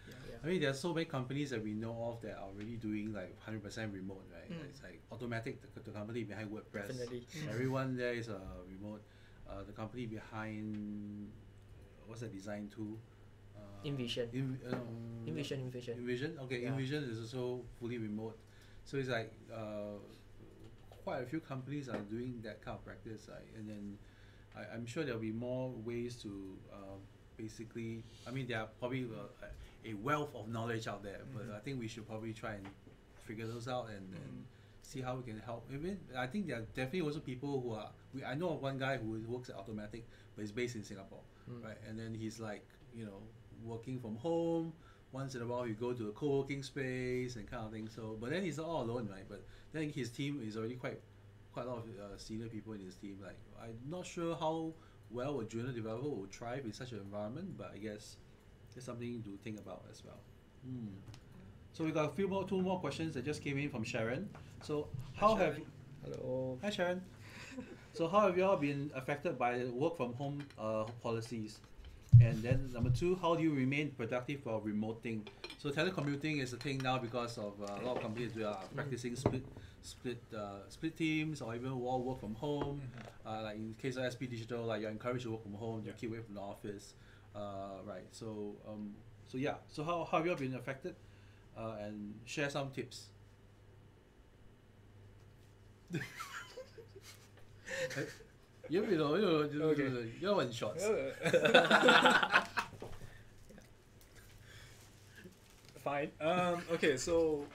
S2: Yeah.
S1: I mean, there are so many companies that we know of that are already doing like 100% remote, right?
S3: Mm.
S1: It's like automatic. The company behind WordPress,
S2: Definitely.
S1: everyone there is remote. The company behind what's the design tool?
S2: InVision. InVision.
S1: InVision. Okay,
S2: Yeah.
S1: InVision is also fully remote. So it's like quite a few companies are doing that kind of practice, right? And then I'm sure there'll be more ways to basically. I mean, there are probably a wealth of knowledge out there, but I think we should probably try and figure those out and see how we can help. I think there are definitely also people who are. I know of one guy who works at Automatic, but he's based in Singapore, right? And then he's like, working from home. Once in a while, you go to a co-working space and kind of thing. So, but then he's not all alone, right? But then his team is already quite a lot of senior people in his team. Like, I'm not sure how well a junior developer will thrive in such an environment, but I guess it's something to think about as well. So we got two more questions that just came in from Sharon. So how have
S3: Sharon.
S2: Hello.
S1: Hi Sharon. So how have you all been affected by the work from home policies? And then number two, how do you remain productive while remoting? So telecommuting is a thing now because of a lot of companies are practicing split teams or even all work from home. Like in case of SP Digital, like you're encouraged to work from home, you keep away from the office. Right. So yeah. So how have you all been affected? And share some tips. You're one shots.
S4: Fine. Okay, so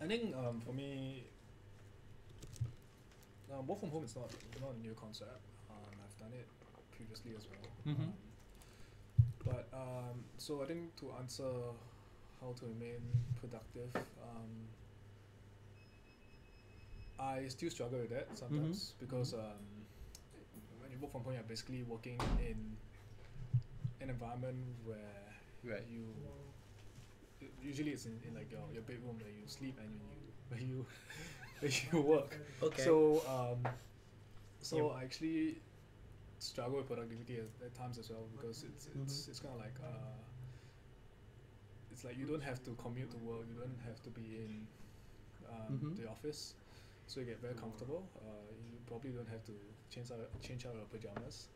S4: I think for me, work from home is not a new concept. I've done it previously as well.
S1: Mhm.
S4: But so I think to answer how to remain productive, I still struggle with that sometimes because when you work from home, you're basically working in an environment where
S1: Right.
S4: you usually it's in like your bedroom where you sleep and when you work.
S2: Okay.
S4: So So I actually struggle with productivity at times as well, because it's kind of like it's like you don't have to commute to work, you don't have to be in the office, so you get very comfortable. You probably don't have to change out your pajamas.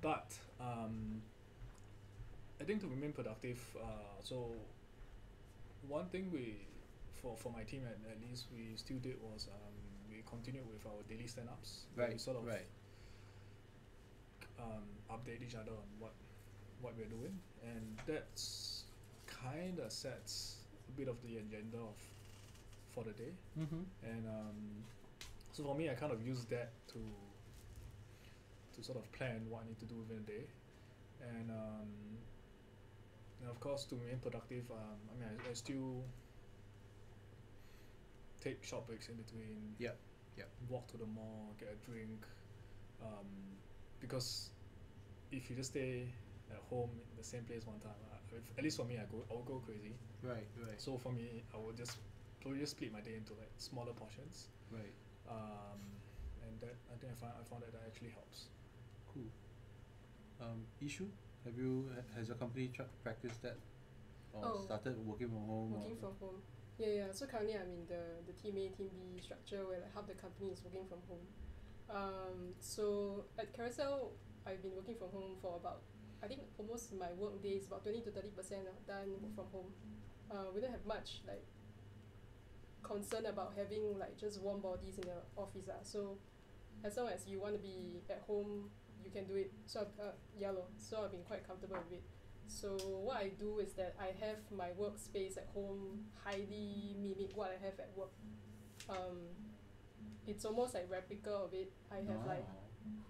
S4: But I think to remain productive, so one thing for my team at least we still did was we continued with our daily stand-ups. We sort of update each other on what we're doing, and that's kind of sets a bit of the agenda for the day. And so for me, I kind of use that to sort of plan what I need to do within a day, and of course to remain productive, I mean I still take short breaks in between. Walk to the mall, get a drink, because if you just stay at home in the same place one time, at least for me, I'll go crazy.
S1: Right.
S4: So for me, I will just probably just split my day into like smaller portions.
S1: Right.
S4: And that I think I found that actually helps.
S1: Cool. Ishu, has your company practiced that, or started working from home?
S5: Working from home. Yeah. So currently I'm in the team A, team B structure where like half the company is working from home. So at Carousel, I've been working from home for about, I think almost my work day is about 20 to 30% done work from home. We don't have much like concern about having like just warm bodies in the office. So as long as you want to be at home, you can do it. So so I've been quite comfortable with it. So what I do is that I have my workspace at home highly mimic what I have at work. It's almost like replica of it. I have like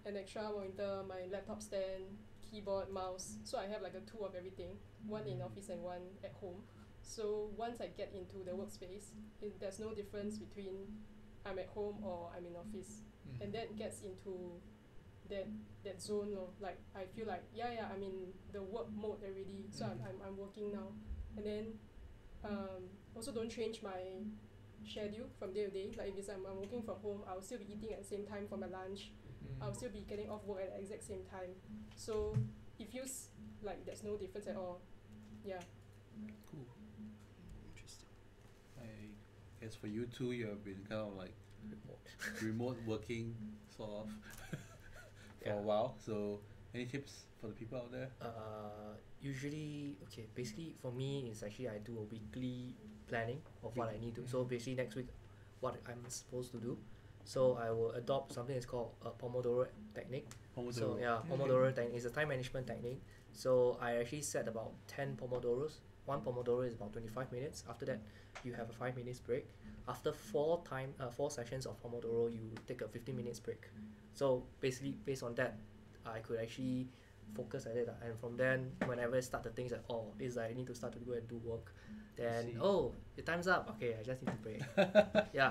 S5: an extra monitor, my laptop stand, keyboard, mouse. So I have like a two of everything, one in office and one at home. So once I get into the workspace, there's no difference between I'm at home or I'm in office. And that gets into that zone, like I feel like I'm in the work mode already, so I'm working now. And then also don't change my schedule from day to day. Like if I'm working from home, I'll still be eating at the same time for my lunch. I'll still be getting off work at the exact same time. So it feels like there's no difference at all.
S1: Cool. Interesting. I guess for you too, you have been kind of like remote working sort of for a while. So any tips for the people out there?
S2: Usually, basically for me, it's actually I do a weekly planning of what I need to. So basically next week, what I'm supposed to do. So I will adopt something that's called a Pomodoro technique. So Pomodoro technique is a time management technique. So I actually set about 10 Pomodoros. One Pomodoro is about 25 minutes. After that, you have a 5 minutes break. After 4 sessions of Pomodoro, you take a 15 minutes break. So basically, based on that, I could actually focus at it. And from then, whenever I start the things that, I need to start to go and do work. Then, the time's up. Okay, I just need to break.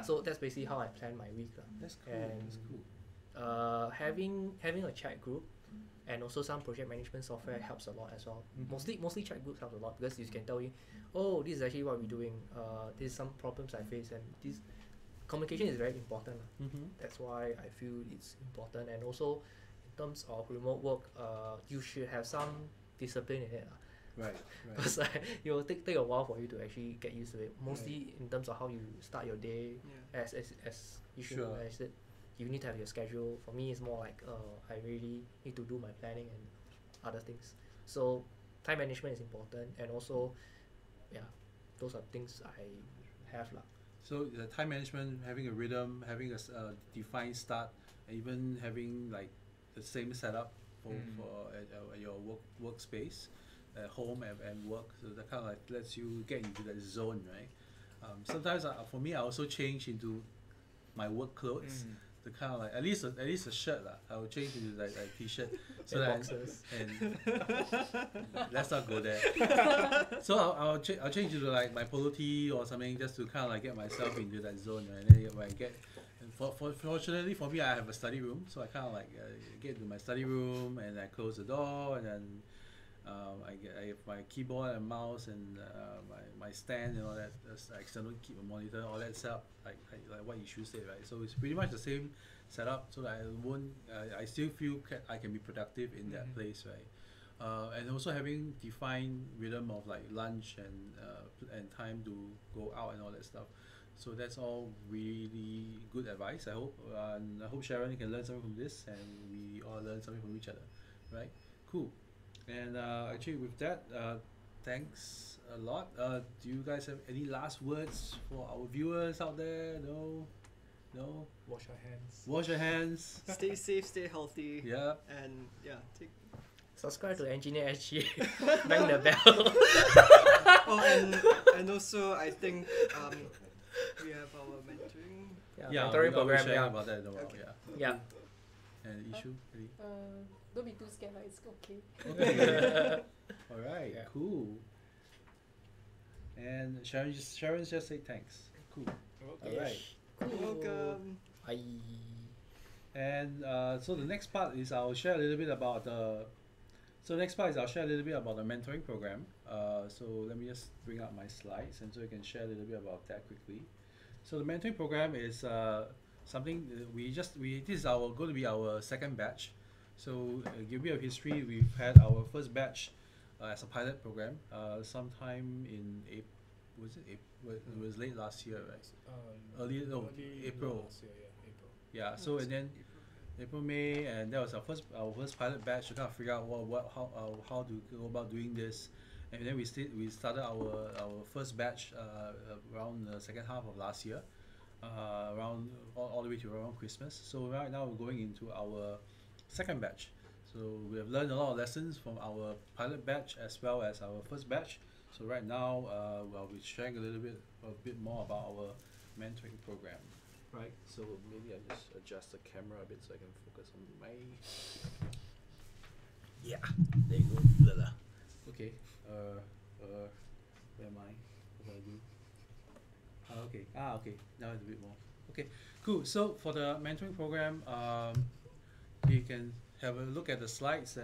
S2: So that's basically how I plan my week.
S1: That's cool.
S2: And
S1: that's cool.
S2: Having a chat group and also some project management software helps a lot as well. Mostly chat groups helps a lot because you can tell you, this is actually what we're doing. These some problems I face, and this communication is very important. That's why I feel it's important. And also in terms of remote work, you should have some discipline in it.
S1: Right.
S2: Because it will take a while for you to actually get used to it. Mostly in terms of how you start your day, as you should manage it. You need to have your schedule. For me, it's more like I really need to do my planning and other things. So time management is important, and also, those are things I have lah.
S1: So the time management, having a rhythm, having a defined start, and even having like the same setup for at your workspace, at home and work. So that kind of like lets you get into that zone, right? Sometimes for me, I also change into my work clothes. The kind of like at least a shirt lah. I will change into like a t-shirt. So that
S2: boxers.
S1: And let's not go there. So I'll change into like my polo tee or something just to kind of like get myself into that zone. Right? And then when I get, fortunately for me, I have a study room, so I kind of like get into my study room and I close the door, and then I have my keyboard and mouse and my stand and all that, external monitor, all that setup, like what Ishu said, right? So it's pretty much the same setup, so that I still feel I can be productive in that place, right? And also having defined rhythm of like lunch and time to go out and all that stuff. So that's all really good advice, I hope. And I hope, Sharon, you can learn something from this, and we all learn something from each other, right? Cool. And actually, with that, thanks a lot. Do you guys have any last words for our viewers out there? No? No?
S4: Wash your hands.
S1: Wash your hands.
S3: Stay safe, stay healthy.
S1: Yeah.
S3: And yeah, take.
S2: Subscribe to Engineers.SG. Bang the bell.
S3: Oh, and also I think we have our mentoring.
S1: Yeah,
S2: mentoring
S1: we'll
S2: program.
S1: share
S2: Yeah.
S1: about that in a while.
S3: Okay.
S1: Yeah.
S2: Yeah.
S1: And Ishu? Any?
S5: Don't be too scared, like, it's okay.
S1: Okay. All right.
S2: Yeah.
S1: Cool. And Sharon's just say thanks. Cool.
S4: Okay.
S1: All right.
S3: Welcome.
S2: Bye.
S1: And so the next part is I'll share a little bit about the. So next part is I'll share a little bit about the mentoring program. So let me just bring up my slides, and so you can share a little bit about that quickly. So the mentoring program is something this is going to be our second batch. So give you a history. We've had our first batch as a pilot program sometime in April. Was it April? It was late last year, right? Early April.
S4: Last year, yeah, April.
S1: Yeah. So and then April, May, and that was our first pilot batch to kind of figure out how to go about doing this, and then we started our first batch around the second half of last year, around all the way to around Christmas. So right now we're going into our second batch. So we have learned a lot of lessons from our pilot batch as well as our first batch. So right now I'll be sharing a bit more about our mentoring program. Right, so maybe I just adjust the camera a bit so I can focus on my. Yeah, there you go. Lala. Okay. Where am I? What do I do? Okay. Okay. Now it's a bit more. Okay. Cool. So for the mentoring program, you can have a look at the slides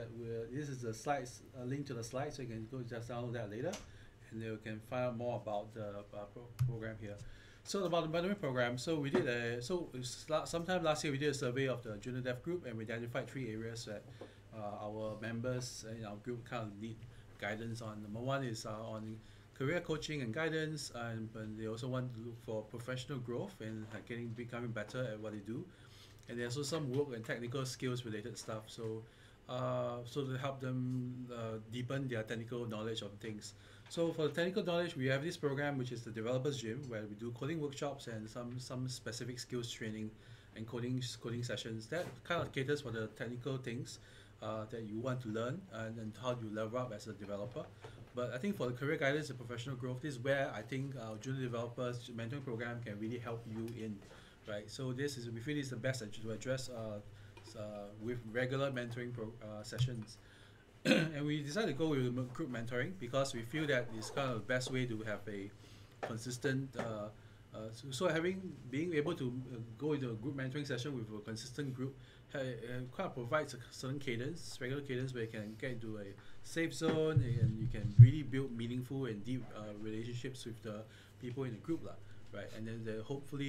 S1: this is the slides, a link to the slides, so you can go just download that later, and you can find out more about the program here. So about the mentoring program, so we did sometime last year we did a survey of the junior dev group, and we identified 3 areas that our members in our group kind of need guidance on. Number one is on career coaching and guidance, and they also want to look for professional growth and becoming better at what they do. And there's also some work and technical skills related stuff. So to help them deepen their technical knowledge on things. So for the technical knowledge, we have this program which is the Developers Gym, where we do coding workshops and some specific skills training and coding sessions that kind of caters for the technical things that you want to learn and how you level up as a developer. But I think for the career guidance and professional growth, this is where I think our junior developers mentoring program can really help you in, right? So we feel this is the best to address with regular mentoring sessions. And we decided to go with group mentoring because we feel that it's kind of the best way to have a consistent. Being able to go into a group mentoring session with a consistent group kind of provides a certain regular cadence, where you can get into a safe zone and you can really build meaningful and deep relationships with the people in the group, right? And then hopefully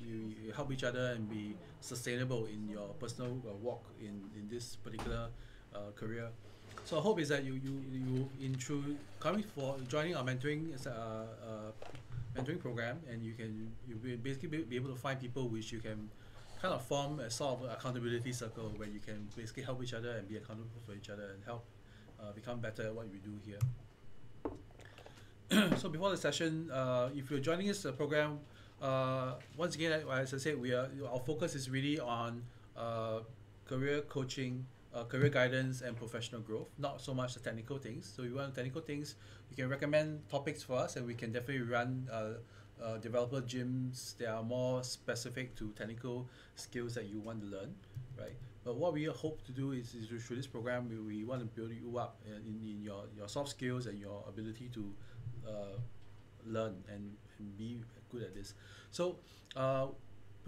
S1: you help each other and be sustainable in your personal walk in this particular career. So our hope is that you joining our mentoring program, and you basically be able to find people which you can kind of form a sort of accountability circle, where you can basically help each other and be accountable for each other and help become better at what we do here. So before the session, if you're joining us program, once again, as I said, our focus is really on career coaching, career guidance and professional growth, not so much the technical things. So if you want technical things, you can recommend topics for us, and we can definitely run developer gyms that are more specific to technical skills that you want to learn, right? But what we hope to do is through this program, we want to build you up in your soft skills and your ability to learn and be good at this. So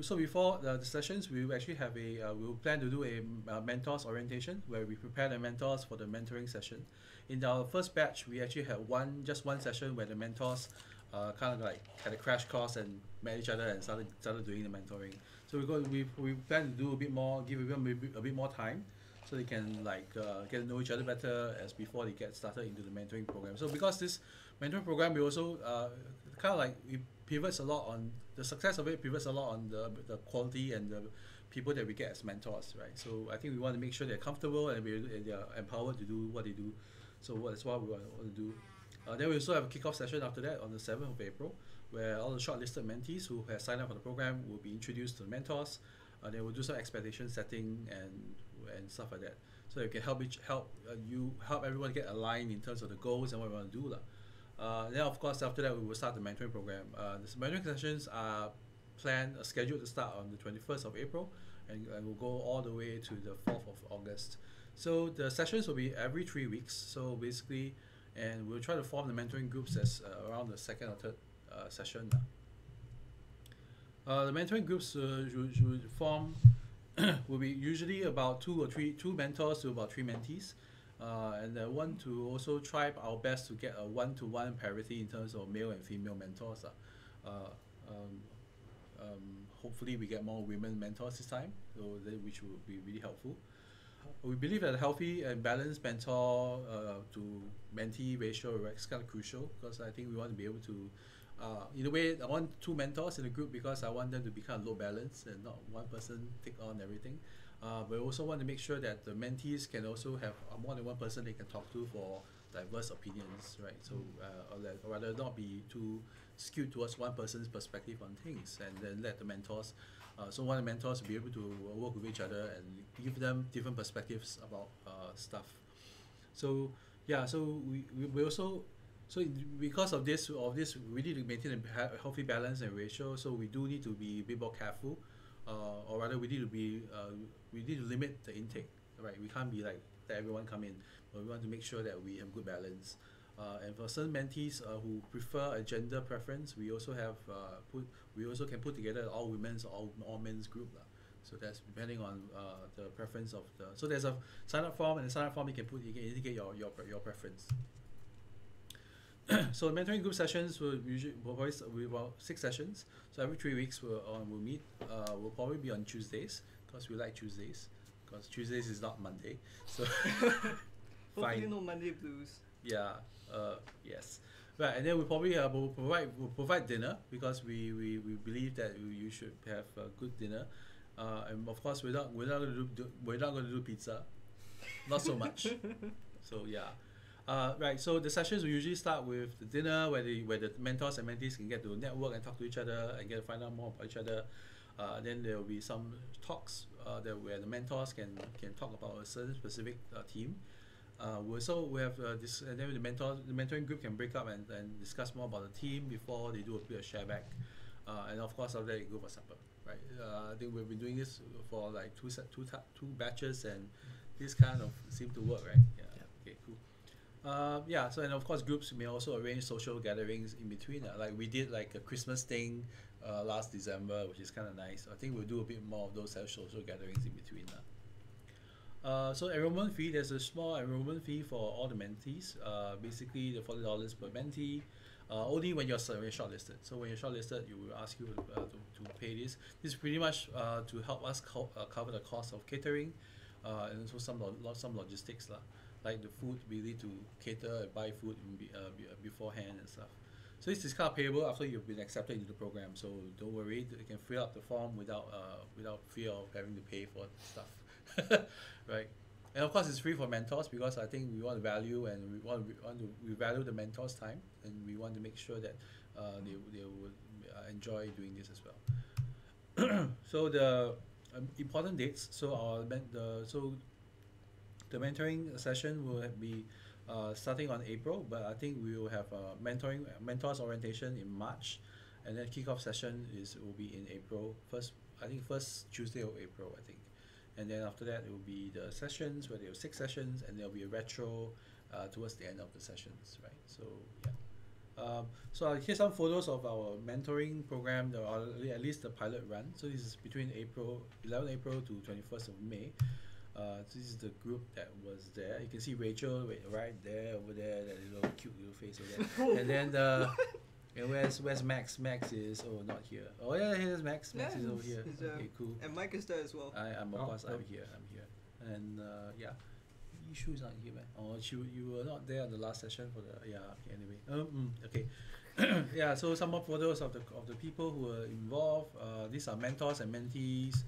S1: so before the sessions, we will actually have we will plan to do a mentors orientation where we prepare the mentors for the mentoring session. In our first batch, we actually had just one session where the mentors kind of like had a crash course and met each other and started doing the mentoring. So we plan to do a bit more, give them a bit more time, so they can like get to know each other better as before they get started into the mentoring program. So because this mentoring program, we also kind of like it pivots a lot on the success of it, pivots a lot on the quality and the people that we get as mentors, right? So I think we want to make sure they're comfortable and they're empowered to do what they do. So that's what we want to do. Then we also have a kickoff session after that on the 7th of April, where all the shortlisted mentees who have signed up for the program will be introduced to the mentors. They will do some expectation setting and stuff like that, so you can help everyone get aligned in terms of the goals and what we want to do lah. Then of course after that we will start the mentoring program. The mentoring sessions are scheduled to start on the 21st of April and will go all the way to the 4th of August. So the sessions will be every 3 weeks. So basically, and we'll try to form the mentoring groups as around the second or third session. The mentoring groups should form will be usually about two mentors to about 3 mentees, and I want to also try our best to get a 1-to-1 parity in terms of male and female mentors. Hopefully we get more women mentors this time, which will be really helpful. We believe that a healthy and balanced mentor to mentee ratio is kind of crucial, because I think we want to be able to in a way, I want 2 mentors in the group because I want them to be kind of low balance and not one person take on everything. But I also want to make sure that the mentees can also have more than one person they can talk to for diverse opinions, right? So, or rather not be too skewed towards one person's perspective on things, and then let the mentors, so one of the mentors will be able to work with each other and give them different perspectives about stuff. So, yeah, so we also, so because of this, we need to maintain a healthy balance and ratio. So we do need to be a bit more careful, or rather, we need to limit the intake. Right, we can't be like let everyone come in, but we want to make sure that we have good balance. And for certain mentees who prefer a gender preference, we also have can put together an all women's or all men's group. So that's depending on the preference of the. So there's a sign up form, and the sign up form you can indicate your preference. So mentoring group sessions will probably about 6 sessions. So every 3 weeks we'll meet. We'll probably be on Tuesdays, because we like Tuesdays, because Tuesdays is not Monday. So
S3: hopefully no Monday blues.
S1: Yeah. Yes. Right, and then we probably will provide dinner, because we believe that you should have a good dinner. And of course we're not going to do pizza, not so much. So yeah. Right, so the sessions will usually start with the dinner where the mentors and mentees can get to network and talk to each other and get to find out more about each other. Then there will be some talks where the mentors can talk about a certain specific team. We have this, and then the mentoring group can break up and discuss more about the team before they do a bit of share back. And of course after that you go for supper. Right, I think we've been doing this for like two batches, and this kind of seemed to work, right? Yeah. Okay, cool. Yeah, so and of course groups may also arrange social gatherings in between. Like we did like a Christmas thing last December, which is kind of nice. I think we'll do a bit more of those social gatherings in between. So enrollment fee, there's a small enrollment fee for all the mentees. Basically the $40 per mentee. Only when you're shortlisted. So when you're shortlisted, you will ask you to pay this. This is pretty much to help us cover the cost of catering, and also some logistics like the food. We need to cater and buy food beforehand and stuff. So this is kind of payable after you've been accepted into the program. So don't worry, you can fill out the form without fear of having to pay for stuff, right? And of course, it's free for mentors, because I think we want to value and we value the mentors' time, and we want to make sure that they will enjoy doing this as well. So the important dates. So the mentoring session will be starting on April, but I think we will have a mentors orientation in March, and then kickoff session will be in April. First Tuesday of April, I think. And then after that, it will be the sessions, where there are 6 sessions, and there will be a retro towards the end of the sessions, right? So yeah. So here's some photos of our mentoring program, or at least the pilot run. So this is between 11 April to 21st of May. This is the group that was there. You can see Rachel right there, over there, that little cute little face over there. And then and where's Max? Max is not here. Oh yeah, here's Max. Max is over here. Okay, cool.
S3: And Mike is there as well.
S1: I'm of course I'm here. And yeah, Yishu is not here, man. Oh, you were not there at the last session for the anyway. Okay. Yeah, so some more photos of the people who were involved. These are mentors and mentees.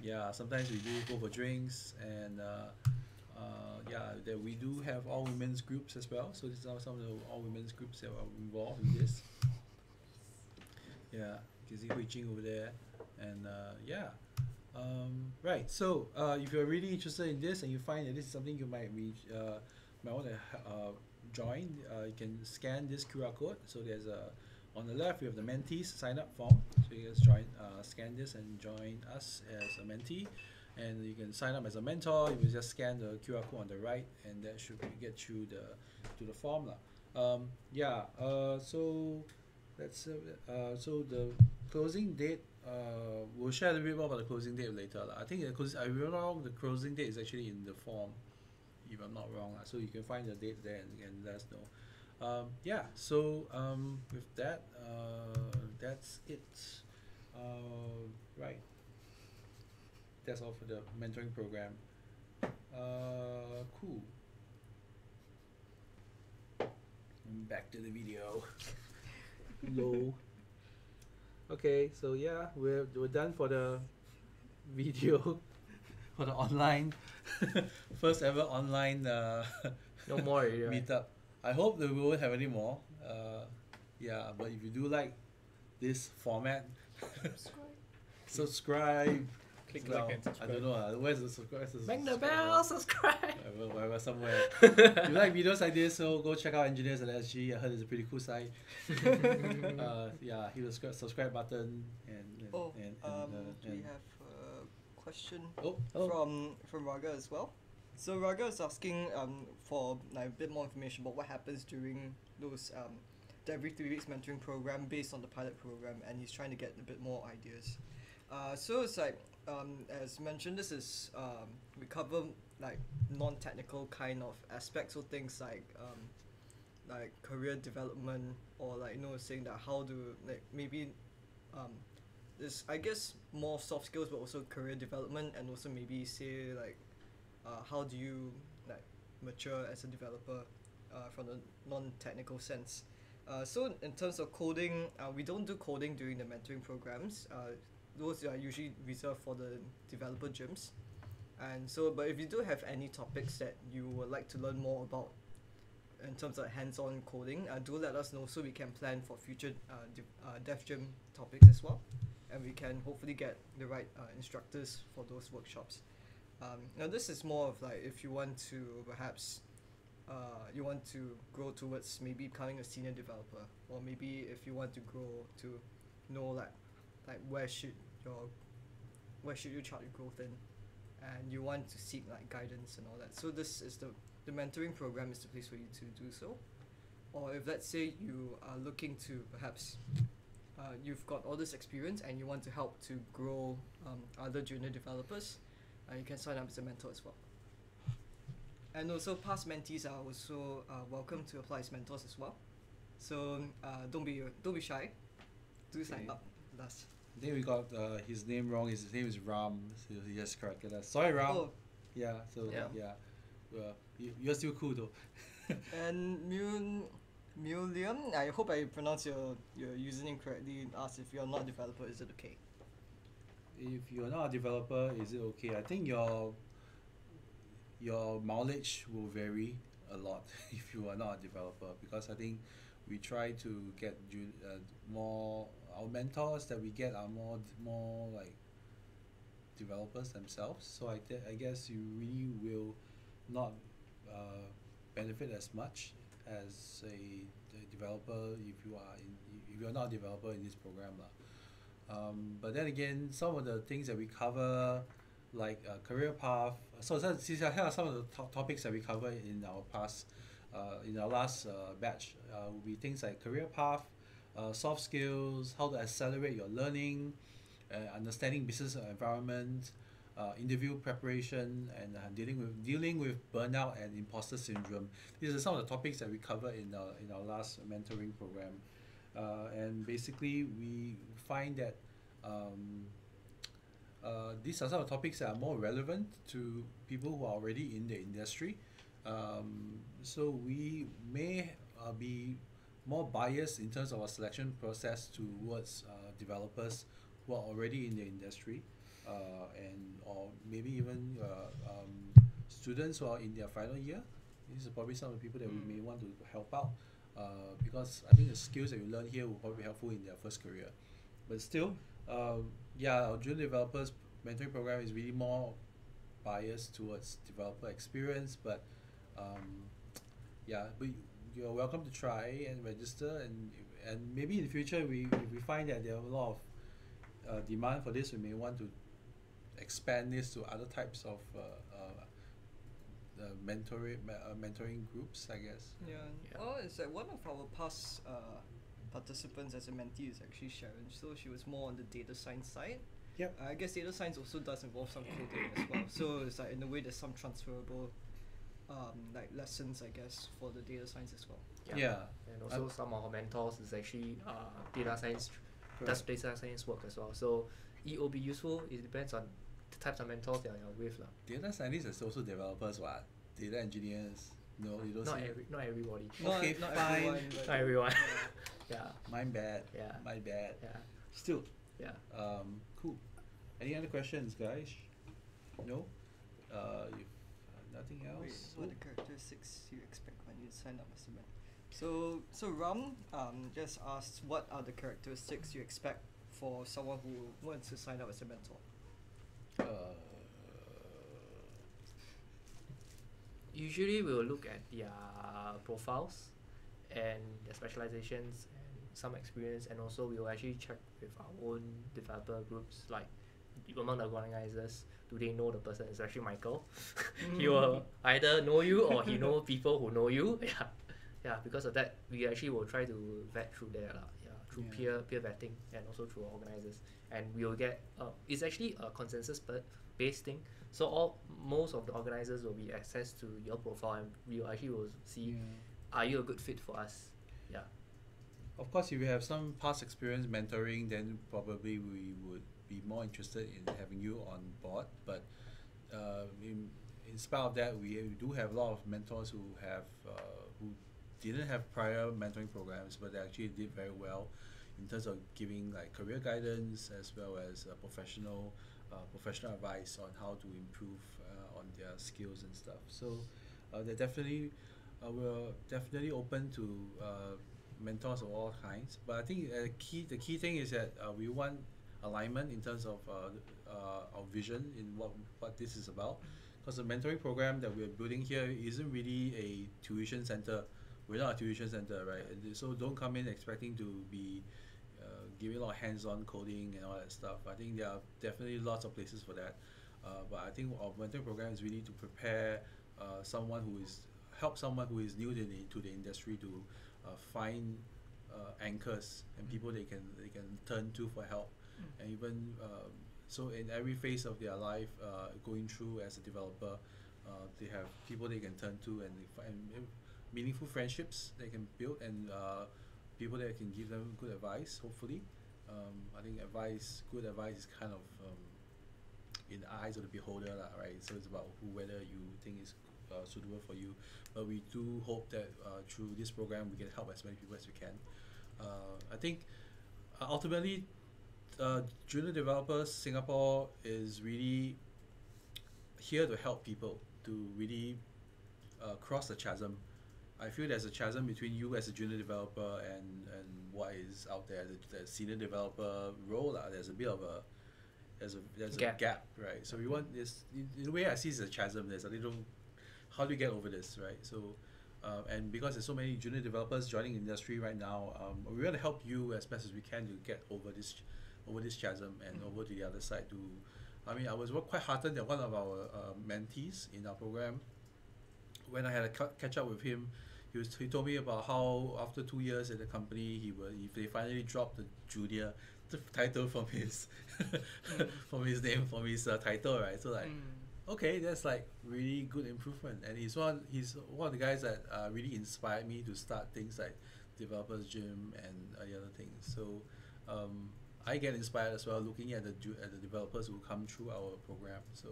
S1: Yeah, sometimes we do go for drinks, and yeah, that we do have all women's groups as well. So these are some of the all women's groups that are involved in this. Yeah, you can see Hui Jing over there, and yeah. Right. So if you're really interested in this and you find that this is something you might want to join, you can scan this QR code. So there's on the left we have the mentees sign up form. So you just scan this and join us as a mentee, and you can sign up as a mentor. You will just scan the QR code on the right, and that should get you to the form lah. Yeah. So that's so the closing date. We'll share a little bit more about the closing date later. I think I remember the closing date is actually in the form, if I'm not wrong. So you can find the date there and let us know. Yeah, so with that, that's it. Right. That's all for the mentoring program. Cool. Back to the video. Low. Okay, so yeah, we're done for the video for the online first ever online
S2: No more already, right?
S1: meetup. I hope that we won't have any more. Yeah, but if you do like this format, subscribe.
S4: Click
S1: Well,
S4: like and subscribe.
S1: I don't know. Where's the subscribe?
S2: Ring the bell, subscribe.
S1: Wherever somewhere. If you like videos like this, so go check out Engineers.SG. I heard it's a pretty cool site. Yeah, hit the subscribe button and
S3: We have a question
S1: Oh.
S3: from Raga as well. So Raga is asking for like a bit more information about what happens during those the every 3 weeks mentoring program based on the pilot program, and he's trying to get a bit more ideas. So it's like as mentioned, this is we cover like non-technical kind of aspects of things like career development, or like saying that how to like maybe this I guess more soft skills, but also career development, and also maybe say like how do you like mature as a developer from a non-technical sense. So in terms of coding, we don't do coding during the mentoring programs. Those are usually reserved for the developer gyms. And so, but if you do have any topics that you would like to learn more about in terms of hands-on coding, do let us know so we can plan for future dev gym topics as well, and we can hopefully get the right instructors for those workshops. Now this is more of like if you want to perhaps you want to grow towards maybe becoming a senior developer, or maybe if you want to grow to know like where should you chart your growth in, and you want to seek like guidance and all that. So this is the mentoring program is the place for you to do so. Or if let's say you are looking to perhaps you've got all this experience and you want to help to grow other junior developers, you can sign up as a mentor as well. And also past mentees are also welcome to apply as mentors as well. So don't be shy. Do sign up with us.
S1: I think we got his name wrong. His name is Ram. So he just corrected us. Sorry, Ram.
S3: Oh.
S1: Yeah. So
S2: Yeah.
S1: you're still cool though.
S3: And Muliam, I hope I pronounced your username correctly. Asked if you're not a developer, is it okay?
S1: If you're not a developer, is it okay? I think your mileage will vary a lot if you are not a developer, because I think we try to get more. Our mentors that we get are more like developers themselves. So I guess you really will not benefit as much as a developer if you're not a developer in this program lah. But then again, some of the things that we cover, like career path. So here are some of the topics that we cover in our past in our last batch will be things like career path, soft skills, how to accelerate your learning, understanding business environment, interview preparation, and dealing with burnout and imposter syndrome. These are some of the topics that we cover in our last mentoring program, and basically we find that these are some of the topics that are more relevant to people who are already in the industry. So we may be more biased in terms of our selection process towards developers who are already in the industry, or maybe even students who are in their final year. These are probably some of the people that we may want to help out, because I think the skills that you learn here will probably be helpful in their first career. But still, our junior developers mentoring program is really more biased towards developer experience, but but you're welcome to try and register, and maybe in the future if we find that there are a lot of demand for this, we may want to expand this to other types of mentoring groups, I guess.
S3: Yeah. Well, it's like one of our past participants as a mentee is actually Sharon. So she was more on the data science side.
S1: Yep.
S3: I guess data science also does involve some coding as well. So it's like in a way there's some transferable like lessons, I guess, for the data science as well.
S2: And also some of our mentors is actually data science, does data science work as well. So it will be useful. It depends on the types of mentors that you're with.
S1: Data scientists are also developers, what? Data engineers. No, you don't
S2: Not
S1: see.
S2: not everybody.
S1: Okay,
S3: not
S1: fine.
S3: everyone, but
S2: Not everyone.
S3: yeah.
S2: Yeah.
S1: Mine bad.
S2: Yeah.
S1: My bad.
S2: Yeah.
S1: Still.
S2: Yeah.
S1: Cool. Any other questions, guys? No? Nothing else?
S3: Wait, what are the characteristics you expect when you sign up as a mentor? So Ram just asked, what are the characteristics you expect for someone who wants to sign up as a mentor?
S2: Usually we will look at their profiles and their specializations and some experience, and also we will actually check with our own developer groups, like among the organizers, do they know the person, especially Michael. He will either know you or he know people who know you. Because of that we actually will try to vet through there through peer vetting, and also through organizers, and we will get it's actually a consensus based thing. So most of the organizers will be access to your profile, and we actually will see, are you a good fit for us?
S1: Of course, if you have some past experience mentoring, then probably we would be more interested in having you on board. But in spite of that, we do have a lot of mentors who have who didn't have prior mentoring programs, but they actually did very well in terms of giving like career guidance as well as professional advice on how to improve on their skills and stuff. So we're definitely open to mentors of all kinds. But I think the key thing is that we want alignment in terms of our vision in what this is about. Because the mentoring program that we're building here isn't really a tuition center. We're not a tuition center, right? And so don't come in expecting to be giving a lot of hands-on coding and all that stuff. I think there are definitely lots of places for that. But I think our mentoring program is really to prepare someone who is new to the industry to find anchors and people they can turn to for help, and even so in every phase of their life going through as a developer, they have people they can turn to, and they find meaningful friendships they can build, and people that can give them good advice, hopefully. I think good advice is kind of in the eyes of the beholder, right? So it's about whether you think is suitable for you. But we do hope that through this program we can help as many people as we can. I think ultimately Junior Developers Singapore is really here to help people to really cross the chasm. I feel there's a chasm between you as a junior developer and what is out there, the senior developer role. There's a bit of a gap, right? So we want this, in the way I see it's a chasm, there's a little, how do you get over this, right? So and because there's so many junior developers joining the industry right now, we want to help you as best as we can to get over this chasm and over to the other side. I was quite heartened that one of our mentees in our program, when I had a catch up with him, he told me about how after 2 years at the company they finally dropped the junior title from his from his name, from his title, right? So like, okay, that's like really good improvement, and he's one of the guys that really inspired me to start things like Developers Gym and the other things. So I get inspired as well looking at the developers who come through our program. So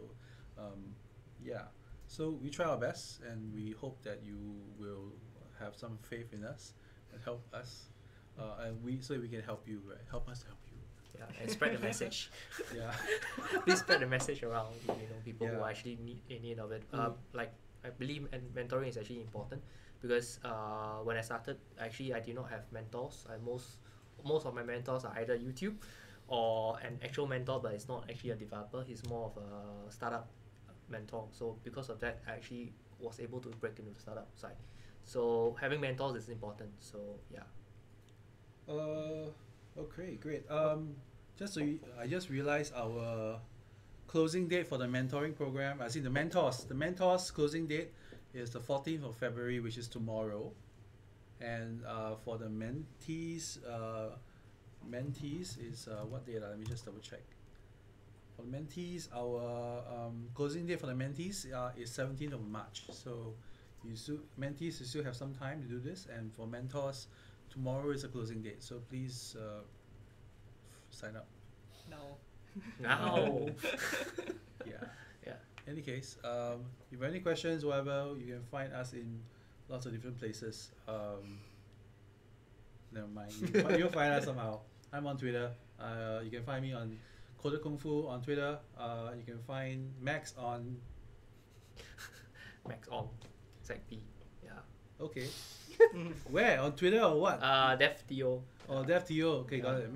S1: yeah, so we try our best, and we hope that you will have some faith in us and help us, and so we can help you, right? Help us help you.
S2: Yeah, and spread the message.
S1: Yeah.
S2: Please spread the message around, people who
S1: Yeah.
S2: actually need of it. Like, I believe mentoring is actually important, because when I started, actually I did not have mentors. Most of my mentors are either YouTube or an actual mentor, but it's not actually a developer. He's more of a startup mentor. So because of that, I actually was able to break into the startup side. So having mentors is important. So yeah.
S1: Okay, great. I just realized our closing date for the mentoring program. I see the mentors closing date is the 14th of February, which is tomorrow. And for the mentees is what date? Let me just double check. For the mentees, our closing date for the mentees is 17th of March. So mentees, you still have some time to do this. And for mentors, tomorrow is the closing date. So please sign up.
S3: No.
S2: Now.
S1: Yeah.
S2: Yeah.
S1: Any case, if you have any questions, whatever, you can find us in lots of different places. Never mind. You'll find us somehow. I'm on Twitter. You can find me on Coder Kung Fu on Twitter. You can find Max on.
S2: Max on ZB. Yeah.
S1: Okay. Where? On Twitter or what?
S2: DevTO.
S1: Oh, DevTO. Okay, got
S2: Yeah.
S1: it.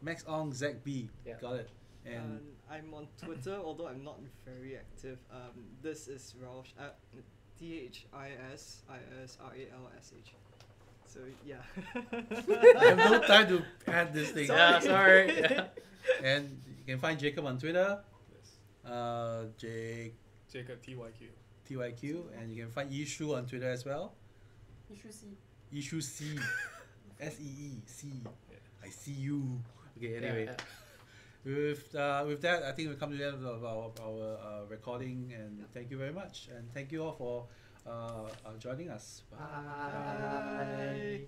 S1: Max on ZB.
S2: Yeah.
S1: Got it. And
S3: I'm on Twitter, although I'm not very active. This is Rausch. THISISRALSH. So yeah.
S1: I have no time to add this thing.
S2: Yeah, sorry. Yeah.
S1: And you can find Jacob on Twitter.
S4: Yes. Jacob TYQ.
S1: TYQ, and you can find Yishu on Twitter as well.
S5: You should see.
S1: Yishu C. SEE.
S4: Yeah.
S1: I see you. Okay, anyway.
S2: Yeah.
S1: With that, I think we've come to the end of our recording, and thank you very much. And thank you all for joining us.
S2: Bye.
S3: Bye.